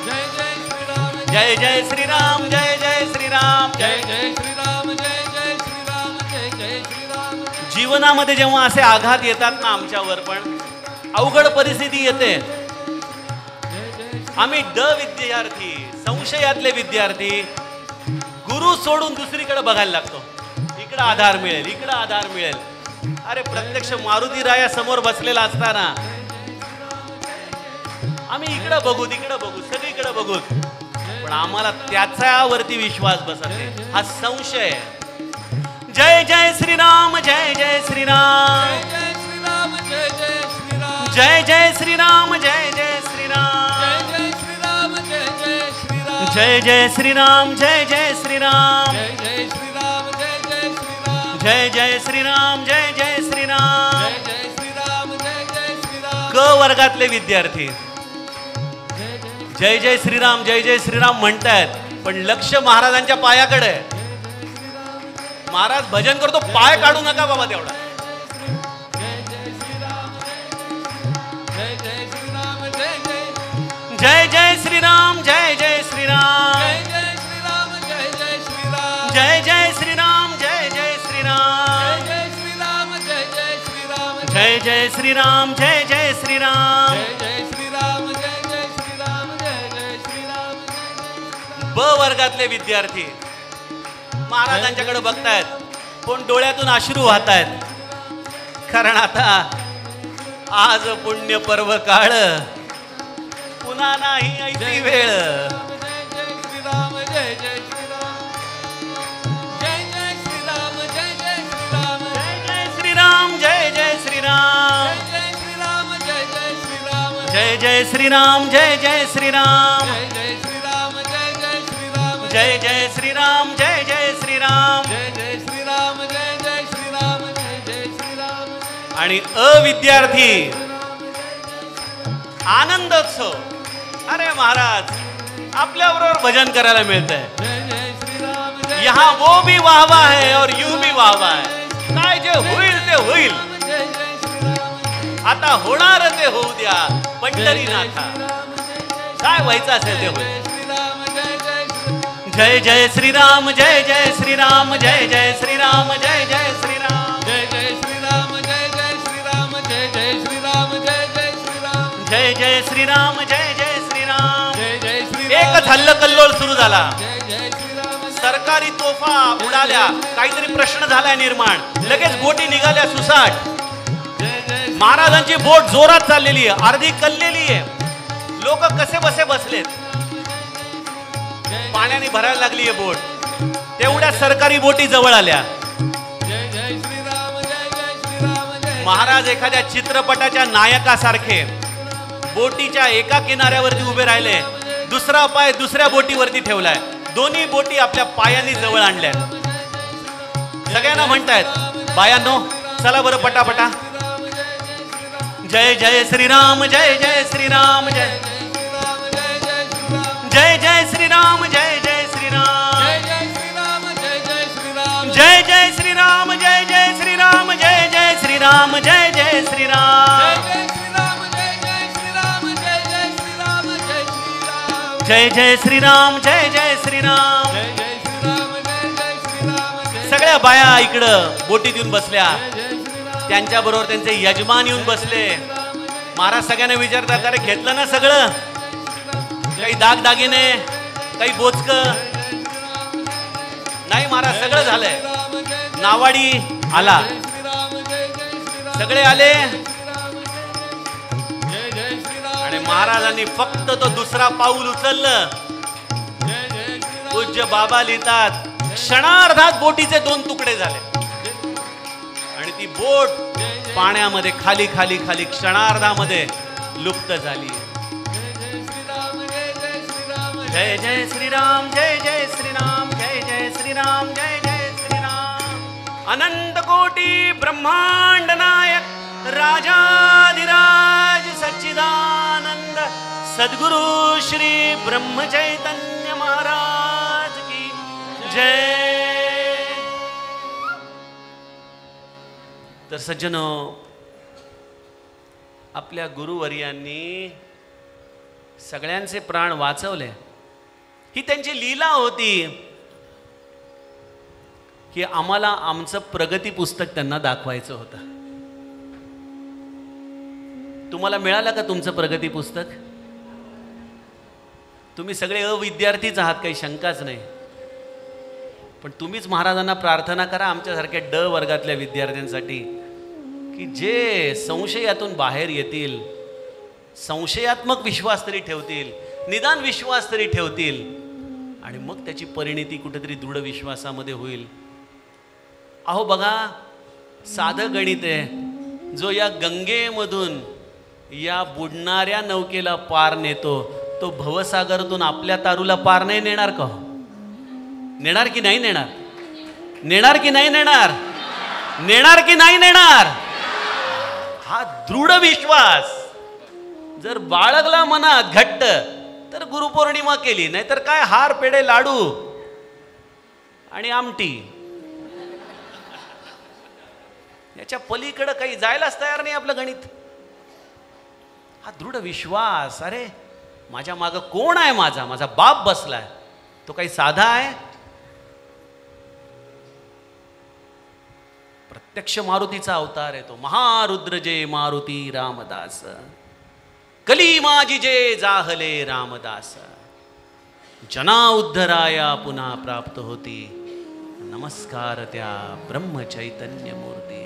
जय जय श्रीराम जय जय श्रीराम जय जय श्रीराम जय जय श्रीराम जय जय श्रीराम जय जय श्रीराम। जीवनामध्ये जेव्हा असे आघात येतात ना आमच्यावर पण अवघड परिस्थिती येते आम्ही ड विद्यार्थी संशयातले विद्यार्थी गुरु सोडून दुसरीकडे बघायला लागतो इकडे आधार मिळेल इकडे आधार मिळेल। अरे प्रत्यक्ष मारुती राया समोर बसलेला असताना आम्ही इकडे बघू तिकडे बघू सगळीकडे बघू पण आम्हाला त्याच्यावरती विश्वास बसत नाही हा संशय। जय जय श्रीराम जय जय श्रीराम जय जय श्रीराम जय जय श्रीराम जय जय श्रीराम जय जय श्रीराम जय जय श्रीराम जय जय श्रीराम। क वर्गातले विद्यार्थी जय जय श्रीराम म्हणतायत पण लक्ष महाराजांच्या पायाकडे महाराज भजन करतो पाय काढू नका बाबा तेवढा। जय जय श्रीराम जय जय श्रीराम जय जय श्रीराम जय जय श्रीराम जय जय श्रीराम जय जय श्रीराम। ब वर्गातले विद्यार्थी महाराजांच्याकडे बघतायत पण डोळ्यातून अश्रू वाहतायत कारण आता आज पुण्य पर्व काळ पुन्हा नाही ऐसी वेळ। जय जय श्रीराम जय जय श्रीराम जय जय श्रीराम जय जय श्रीराम जय जय श्रीराम जय जय श्रीराम जय जय श्रीराम जय जय श्रीराम जय जय श्रीराम। आणि अविद्यार्थी आनंदोत्सव अरे महाराज आपल्या बरोबर भजन करायला मिळतंय यहाँ वो भी वाहवा है और यू भी वाहवा है काय जे होईल ते होईल आता होणार ते होऊ द्या पंढरीनाथा काय व्हायचं असेल ते होईल। जय जय श्रीराम जय जय श्रीराम जय जय श्रीराम जय जय श्रीराम जय जय श्रीराम जय जय श्रीराम जय जय श्रीराम जय जय श्रीराम जय जय श्रीराम जय जय श्रीराम जय जय श्रीराम। एकच हल्लकल्लोळ सुरू झाला सरकारी तोफा उडाल्या काहीतरी प्रश्न झालाय निर्माण लगेच बोटी निघाल्या सुसाट महाराजांची बोट जोरात चाललेली आहे अर्धी कललेली आहे लोक कसे बसे बसलेत पाण्याने भरायला लागली आहे बोट तेवढ्या सरकारी बोटी जवळ आल्या। महाराज एखाद्या चित्रपटाच्या नायकासारखे बोटीच्या एका किनाऱ्यावरती उभे राहिले दुसरा पाय दुसऱ्या बोटीवरती ठेवलाय दोन्ही बोटी आपल्या पायांनी जवळ आणल्या सगळ्यांना म्हणतायत बायांनो चला बरं पटापटा। जय जय श्रीराम जय जय श्रीराम जय जय जय श्रीराम जय जय श्रीराम जय जय श्रीराम जय जय श्रीराम जय जय श्रीराम जय जय श्रीराम जय जय श्रीराम, जय जय श्रीराम. जय जय श्रीराम, जय जय श्रीराम, जय सगळ्या बाया इकडं बोटीत येऊन बसल्या, जय श्रीराम. त्यांच्या बरोबर त्यांचे यजमान येऊन बसले. महाराज सगळ्यांना विचारतात, अरे घेतलं ना सगळं? काही दागदागिने, काही बोचक? नाही महाराज, सगळं झालंय. नावाडी आला, सगळे आले आणि महाराजांनी फक्त तो दुसरा पाऊल उचललं. पूज्य बाबा लिहितात, क्षणार्धात बोटीचे 2 तुकडे झाले आणि ती बोट पाण्यामध्ये खाली खाली खाली क्षणार्धामध्ये लुप्त झाली. जय जय श्रीराम, जय जय श्रीराम, जय जय श्रीराम, जय जय श्रीराम. अनंत कोटी ब्रह्मांड नायक राजाधिराज सच्चिदानंद सद्गुरु श्री ब्रह्म चैतन्य महाराज की जय. तर सज्जनो, आपल्या गुरुवर्यांनी सगळ्यांचे प्राण वाचवले. ही त्यांची लीला होती की आम्हाला आमचं प्रगती पुस्तक त्यांना दाखवायचं होतं. तुम्हाला मिळालं का तुमचं प्रगती पुस्तक? तुम्ही सगळे अविद्यार्थीच आहात, काही शंकाच नाही. पण तुम्हीच महाराजांना प्रार्थना करा आमच्यासारख्या ड वर्गातल्या विद्यार्थ्यांसाठी, की जे संशयातून बाहेर येतील, संशयात्मक विश्वास तरी ठेवतील, निदान विश्वास तरी ठेवतील आणि मग त्याची परिणिती कुठेतरी दृढ विश्वासामध्ये होईल. अहो बघा, साधं गणित आहे. जो या गंगेमधून या बुडणाऱ्या नौकेला पार नेतो, तो भवसागरातून आपल्या तारूला पार नाही नेणार का? नेणार की नाही नेणार? नेणार की नाही नेणार? नेणार की नाही नेणार? हा दृढ विश्वास जर बाळगला मनात घट्ट, तर गुरुपौर्णिमा केली, नाहीतर काय हार पेढे लाडू आणि आमटी, याच्या पलीकडे काही जायलाच तयार नाही आपलं गणित. हा दृढ विश्वास, अरे माझ्या मागं कोण आहे? माझा बाप बसलाय. तो काही साधा आहे? प्रत्यक्ष मारुतीचा अवतार आहे तो. महारुद्र जे मारुती रामदास, कली माझी जे जाहले रामदास, जना उद्धराया पुन्हा प्राप्त होती, नमस्कार त्या ब्रह्म चैतन्य मूर्ती.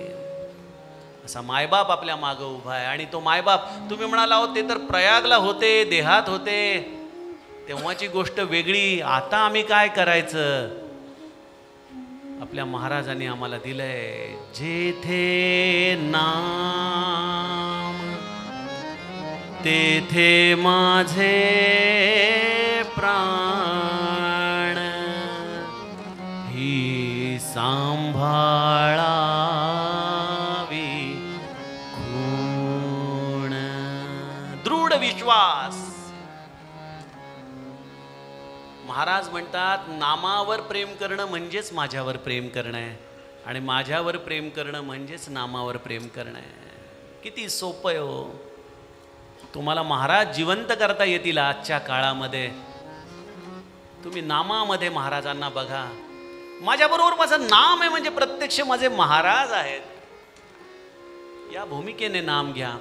असा मायबाप आपल्या मागं उभा आहे. आणि तो मायबाप, तुम्ही म्हणाला हो ते तर प्रयागला होते, देहात होते, तेव्हाची गोष्ट वेगळी. आता आम्ही काय करायचं? आपल्या महाराजांनी आम्हाला दिलंय, जेथे नाम तेथे माझे प्राण, ही सांभाळावी खूण. दृढ विश्वास. महाराज म्हणतात, नामावर प्रेम करणं म्हणजेच माझ्यावर प्रेम करणं आहे, आणि माझ्यावर प्रेम करणं म्हणजेच नामावर प्रेम करणं आहे. किती सोपं आहे हो. तुम्हाला महाराज जिवंत करता येतील आजच्या काळामध्ये. तुम्ही नामामध्ये महाराजांना बघा. माझ्याबरोबर माझं नाम आहे म्हणजे प्रत्यक्ष माझे महाराज आहेत. या भूमिकेने नाम घ्या.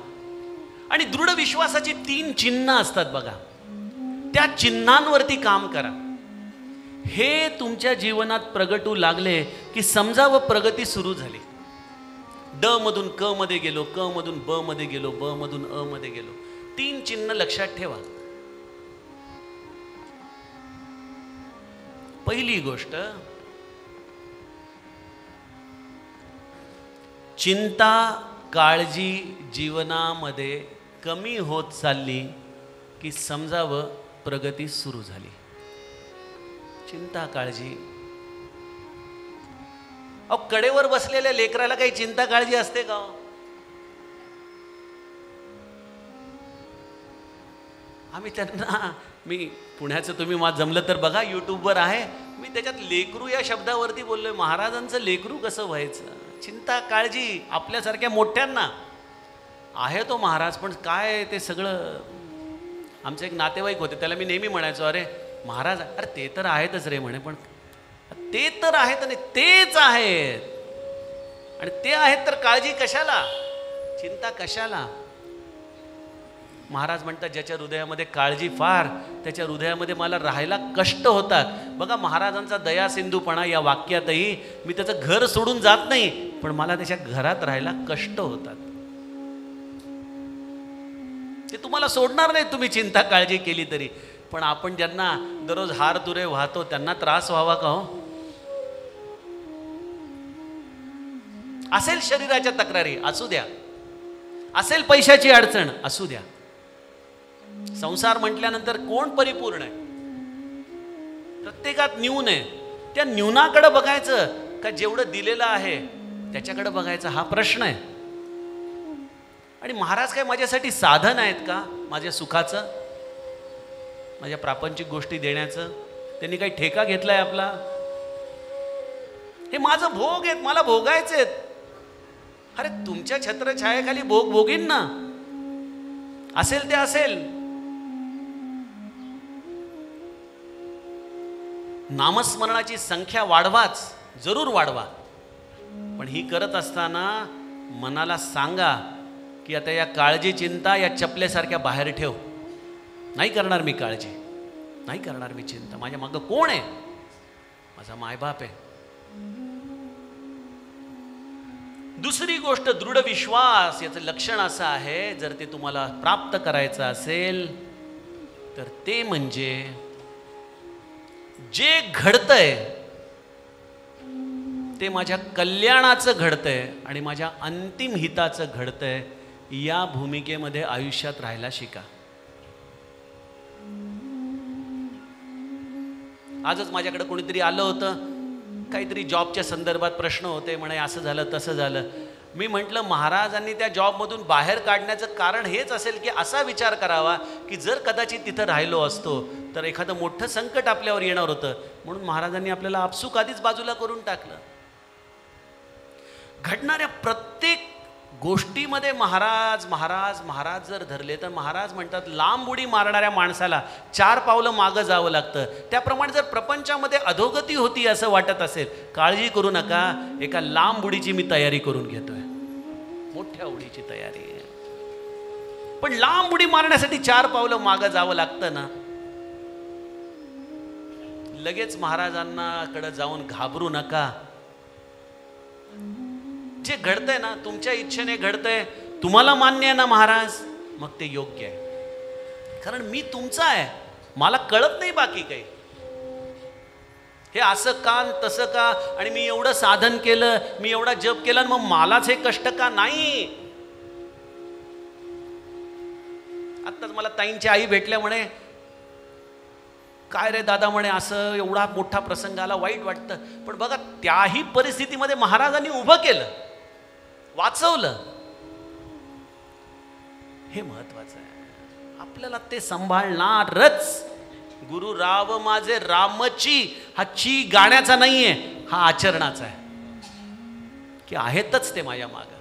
आणि दृढ विश्वासाची 3 चिन्ह असतात बघा, त्या चिन्हांवरती काम करा. हे तुमच्या जीवनात प्रगटू लागले की समजावं प्रगती सुरू झाली. ड मधून क मध्ये गेलो, क मधून ब मध्ये गेलो, ब मधून अ मध्ये गेलो. 3 चिन्ह लक्षात ठेवा. पहिली गोष्ट, चिंता काळजी जीवनामध्ये कमी होत चालली की समजावं प्रगती सुरू झाली. चिंता काळजी. अहो, कडेवर बसलेल्या लेकराला काही चिंता काळजी असते का? आम्ही त्यांना, मी पुण्याचं, तुम्ही माझं जमलं तर बघा, यूट्यूबवर आहे, मी त्याच्यात लेकरू या शब्दावरती बोललोय. महाराजांचं लेकरू कसं व्हायचं? चिंता काळजी आपल्यासारख्या मोठ्यांना आहे तो महाराज, पण काय ते सगळं आमचे एक नातेवाईक होते, त्याला मी नेहमी म्हणायचो, अरे महाराज, अरे ते तर आहेतच रे म्हणे, पण ते तर आहेत आणि तेच आहेत, आणि ते आहेत तर काळजी कशाला, चिंता कशाला. महाराज म्हणतात, ज्याच्या हृदयामध्ये काळजी फार, त्याच्या हृदयामध्ये मला राहायला कष्ट होतात. बघा महाराजांचा दया सिंधूपणा या वाक्यातही, मी त्याचं घर सोडून जात नाही, पण मला त्याच्या घरात राहायला कष्ट होतात. ते तुम्हाला सोडणार नाही तुम्ही चिंता काळजी केली तरी, पण आपण ज्यांना दररोज हार तुरे वाहतो त्यांना त्रास व्हावा का हो? असेल शरीराच्या तक्रारी असू द्या, असेल पैशाची अडचण असू द्या, संसार म्हटल्यानंतर कोण परिपूर्ण आहे? प्रत्येकात न्यून आहे. त्या न्यूनाकडे बघायचं का जेवढं दिलेलं आहे त्याच्याकडे बघायचं, हा प्रश्न आहे. आणि महाराज काय माझ्यासाठी साधन आहेत का माझ्या सुखाचं, माझ्या प्रापंचिक गोष्टी देण्याचं? त्यांनी काही ठेका घेतलाय आपला? हे माझं भोग आहेत, मला भोगायचे आहेत. अरे तुमच्या छत्रछायेखाली भोग भोगीन ना, असेल ते असेल. नामस्मरणाची संख्या वाढवाच, जरूर वाढवा, पण ही करत असताना मनाला सांगा की आता या काळजी चिंता या चपलेसारख्या बाहेर ठेव. नाही करणार मी काळजी, नाही करणार मी चिंता. माझ्या मागं कोण आहे? माझा मायबाप आहे. दुसरी गोष्ट, दृढ विश्वास. याचं लक्षण असं आहे, जर ते तुम्हाला प्राप्त करायचं असेल तर ते म्हणजे जे घडतंय ते माझ्या कल्याणाचं घडतंय आणि माझ्या अंतिम हिताचं घडतंय, या भूमिकेमध्ये आयुष्यात राहायला शिका. आजच माझ्याकडे कोणीतरी आलं होतं, काहीतरी जॉबच्या संदर्भात प्रश्न होते, म्हणे असं झालं तसं झालं. मी म्हटलं, महाराजांनी त्या जॉबमधून बाहेर काढण्याचं कारण हेच असेल की असा विचार करावा की जर कदाचित तिथं राहिलो असतो तर एखादं मोठं संकट आपल्यावर येणार होतं, म्हणून महाराजांनी आपल्याला आपसूक आधीच बाजूला करून टाकलं. घडणाऱ्या प्रत्येक गोष्टीमध्ये महाराज महाराज महाराज जर धरले तर महाराज म्हणतात, लांब उडी मारणाऱ्या माणसाला 4 पावलं मागं जावं लागतं. त्याप्रमाणे जर प्रपंचामध्ये अधोगती होती असं वाटत असेल, काळजी करू नका, एका लांब उडीची मी तयारी करून घेतोय, मोठ्या उडीची तयारी आहे. पण लांब उडी मारण्यासाठी 4 पावलं मागं जावं लागतं ना. लगेच महाराजांना कडे जाऊन घाबरू नका. जे घडतंय ना तुमच्या इच्छेने घडतंय, तुम्हाला मान्य आहे ना महाराज, मग ते योग्य आहे. कारण मी तुमचा आहे, मला कळत नाही बाकी काही. हे असं का तसं का, आणि मी एवढं साधन केलं, मी एवढा जप केला, मग मलाच हे कष्ट का? नाही. आत्ताच मला ताईंची आई भेटल्या, म्हणे काय रे दादा, म्हणे असं एवढा मोठा प्रसंग आला, वाईट वाटतं. पण बघा, त्याही परिस्थितीमध्ये महाराजांनी उभं केलं, वाचवलं. हे महत्वाचं आहे. आपल्याला ते सांभाळणारच. गुरु राव माझे रामची, हा ची गाण्याचा नाहीये, हा आचरणाचा आहे की आहेतच ते माझ्या मागं.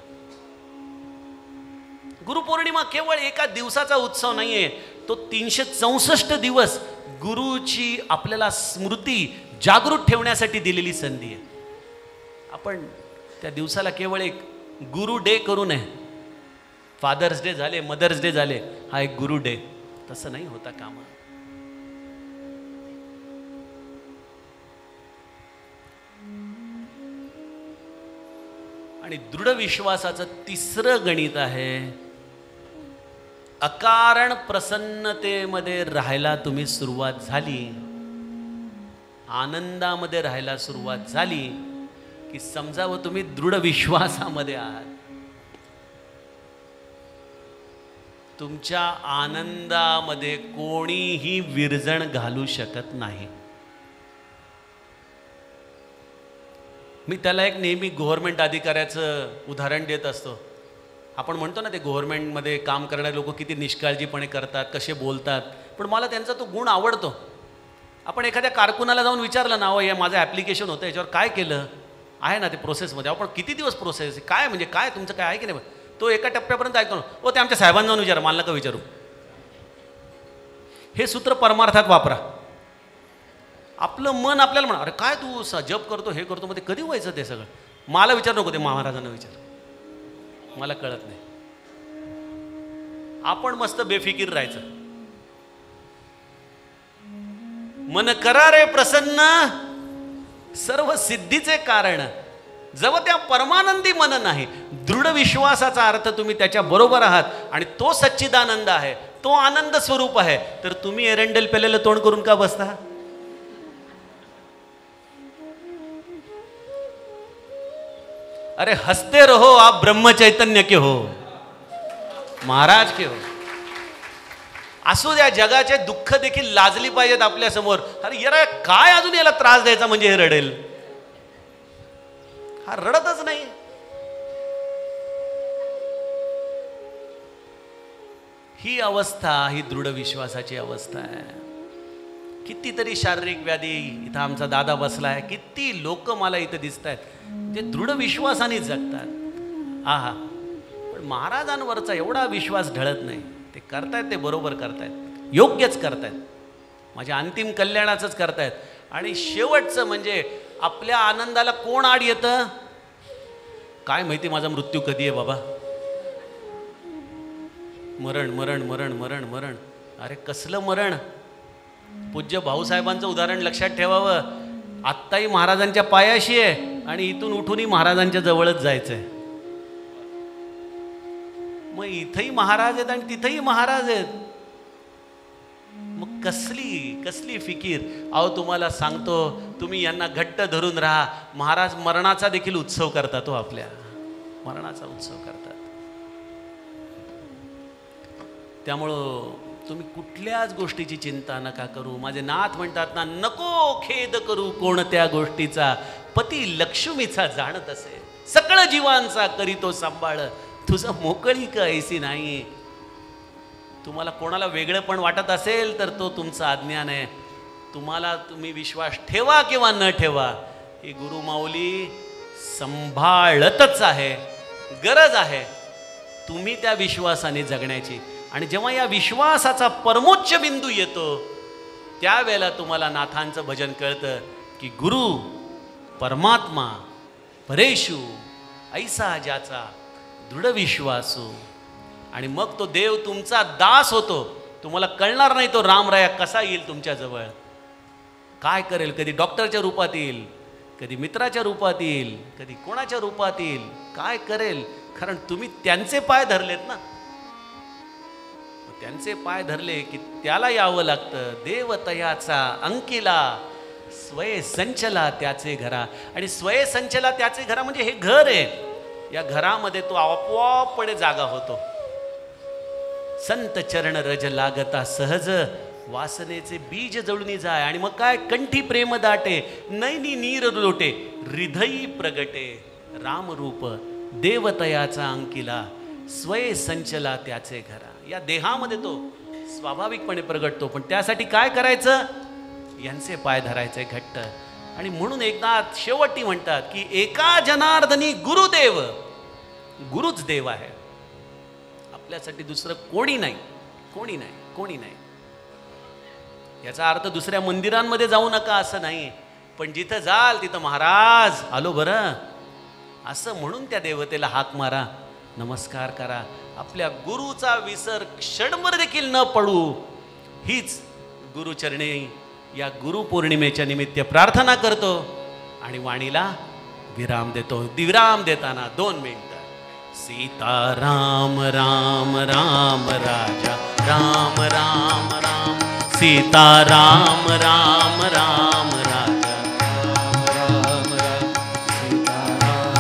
गुरुपौर्णिमा केवळ एका दिवसाचा उत्सव नाहीये, तो 364 दिवस गुरुची आपल्याला स्मृती जागृत ठेवण्यासाठी दिलेली संधी आहे. आपण त्या दिवसाला केवळ एक गुरु डे करू नये. फादर्स डे झाले, मदर्स डे झाले, हा एक गुरु डे, तसं नाही होता कामा. आणि दृढ विश्वासाचं तिसरं गणित आहे, अकारण प्रसन्नतेमध्ये राहायला तुम्ही सुरुवात झाली, आनंदामध्ये राहायला सुरुवात झाली की समजावं तुम्ही दृढ विश्वासामध्ये आहात. तुमच्या आनंदामध्ये कोणीही विरजण घालू शकत नाही. मी त्याला एक नेहमी गव्हर्नमेंट अधिकाऱ्याचं उदाहरण देत असतो. आपण म्हणतो ना, ते गव्हर्नमेंटमध्ये काम करणारे लोक किती निष्काळजीपणे करतात, कसे बोलतात, पण मला त्यांचा तो गुण आवडतो. आपण एखाद्या कारकुनाला जाऊन विचारलं ना, हो हे माझं ॲप्लिकेशन होतं, याच्यावर काय केलं आहे ना, ते प्रोसेसमध्ये, आपण किती दिवस प्रोसेस काय, म्हणजे काय तुमचं काय आहे की नाही, तो एका टप्प्यापर्यंत ऐकून, हो ते आमच्या साहेबांना जाऊन विचारा, मला नका विचारू. हे सूत्र परमार्थात वापरा. आपलं मन आपल्याला म्हणा, अरे काय तू जप करतो, हे करतो, मग ते कधी व्हायचं ते सगळं? मला विचार नको, ते महाराजांना विचार, मला कळत नाही. आपण मस्त बेफिकीर राहायचं. मन करा रे प्रसन्न सर्व सिद्धीचे कारण. जेव्हा त्या परमानंदी मन नाही, दृढ विश्वासाचा अर्थ तुम्ही त्याच्या बरोबर आहात आणि तो सच्चिदानंद आहे, तो आनंद स्वरूप आहे, तर तुम्ही एरंडेल पेलेलं तोंड करून का बसता? अरे हंसते रहो आप ब्रह्म चैतन्य के हो, महाराज के हो. असू द्या, जगाचे दुःख देखील लाजली पाहिजेत आपल्या समोर. अरे यार काय अजून याला त्रास द्यायचा म्हणजे हे रडेल? हा रडतच नाही. ही अवस्था ही दृढ विश्वासाची अवस्था आहे. कितीतरी शारीरिक व्याधी, इथं आमचा दादा बसलाय, किती लोक मला इथं दिसत आहेत जे दृढ विश्वासाने जगतात. आहा, पण महाराजांवरचा एवढा विश्वास ढळत नाही. ते करतायत, ते बरोबर करतायत, योग्यच करतायत, माझ्या अंतिम कल्याणाचंच करतायत. आणि शेवटचं म्हणजे आपल्या आनंदाला कोण आड येतं? काय माहिती माझा मृत्यू कधी आहे बाबा? मरण मरण मरण मरण मरण. अरे कसलं मरण? पूज्य भाऊसाहेबांचं उदाहरण लक्षात ठेवावं. आत्ताही महाराजांच्या पायाशी आहे आणि इथून उठूनही महाराजांच्या जवळच जायचंय. मग इथंही महाराज आहेत आणि तिथंही महाराज आहेत. मग कसली फिकीर? अहो तुम्हाला सांगतो, तुम्ही यांना घट्ट धरून राहा. महाराज मरणाचा देखील उत्सव करतात. तो आपल्या मरणाचा उत्सव करतात. त्यामुळं तुम्ही कुठल्याच गोष्टीची चिंता नका करू. माझे नाथ म्हणतात ना, नको खेद करू कोणत्या गोष्टीचा, पती लक्ष्मीचा जाणत असे, सकळ जीवांचा करीतो सांभाळ, तुझं मोकळी का ऐसी नाही. तुम्हाला कोणाला वेगळं पण वाटत असेल तर तो तुमचा अज्ञान आहे. तुम्ही विश्वास ठेवा किंवा न ठेवा, ही गुरु माऊली संभाळतच आहे. गरज आहे तुम्ही त्या विश्वासाने जगण्याची. आणि जेव्हा या विश्वासाचा परमोच्च बिंदू येतो, त्यावेळेला तुम्हाला नाथांचं भजन कळतं की गुरु परमात्मा परेशू ऐसा ज्याचा दृढ विश्वासू. आणि मग तो देव तुमचा दास होतो. तुम्हाला कळणार नाही तो रामराया कसा येईल तुमच्याजवळ, काय करेल. कधी डॉक्टरच्या रूपात येईल, कधी मित्राच्या रूपात येईल, कधी कोणाच्या रूपात येईल, काय करेल. कारण तुम्ही त्यांचे पाय धरलेत ना. त्यांचे पाय धरले की त्याला यावं लागतं. देव तयाचा अंकिला स्वय संचला त्याचे घरा. आणि स्वय संचला त्याचे घरा म्हणजे हे घर आहे. या घरामध्ये तो आपोआपपणे जागा होतो. संत चरण रज लागता सहज, वासनेचे बीज जळूनी जाय. आणि मग काय? कंठी प्रेम दाटे, नैनी नीर लोटे, हृदयी प्रगटे रामरूप. देवतयाचा अंकिला स्वय संचला त्याचे घरा. या देहामध्ये तो स्वाभाविकपणे प्रगटतो. पण त्यासाठी काय करायचं? यांचे पाय धरायचे घट्ट. आणि म्हणून एकदा शेवटी म्हणतात की एका जनार्दनी गुरुदेव. गुरुच देव आहे, आपल्यासाठी दुसरं कोणी नाही, कोणी नाही, कोणी नाही. याचा अर्थ दुसऱ्या मंदिरांमध्ये जाऊ नका असं नाही, पण जिथं जाल तिथं महाराज आलो बरं असं म्हणून त्या देवतेला हाक मारा, नमस्कार करा. आपल्या गुरुचा विसर क्षणभर देखील न पडू, हीच गुरुचरणी या गुरुपौर्णिमेच्या निमित्त प्रार्थना करतो आणि वाणीला विराम देतो. विराम देताना 2 मिनिटं सीता राम राम राम राजा राम राम राम. सीता राम राम राम राजा राम राम राम. सीता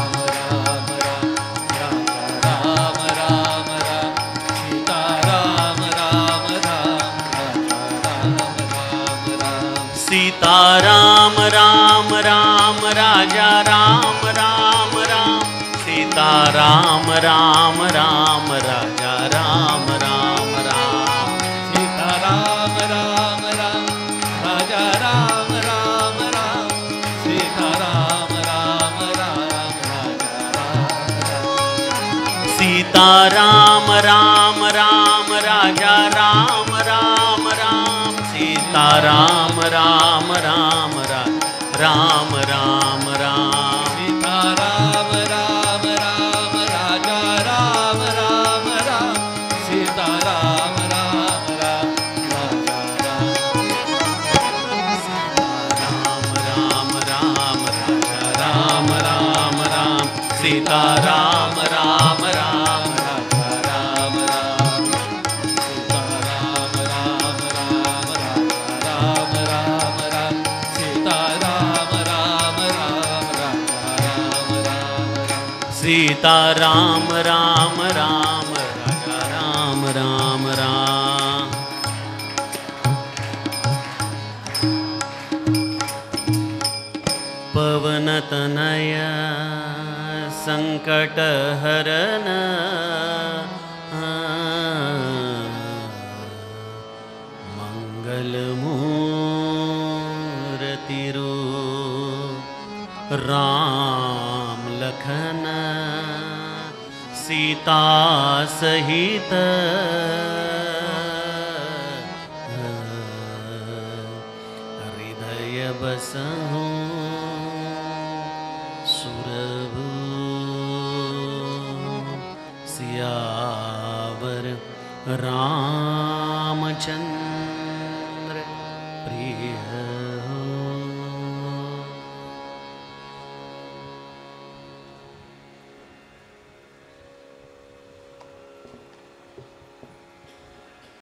राम राम राम राम राम राम. सीता राम राम राम राम राम. सीता राम राम राम राजा राम राम राम. सीता राम राम राम राजा राम राम राम. सीता राम राम राम राजा राम राम राम. सीता राम राम राम राजा राम. सीता राम राम राम राजा राम राम राम. सीता राम राम राम राम राम राम राम सीता राम राम राम राजा राम राम राम सीता राम राम राम राजा राम राम राजा राम राम राम सीता राम राम राम राजा राम राम सीता राम राम राम राम राम राम सीता राम राम राम राजा राम राम सीता राम राम राम राजा राम राम राम पवन तनय संकट हरन मंगल मूर्ति रूप राम लखन सीता सहित हृदय बसहु सुरभु सियावर रामचंद्र प्रिय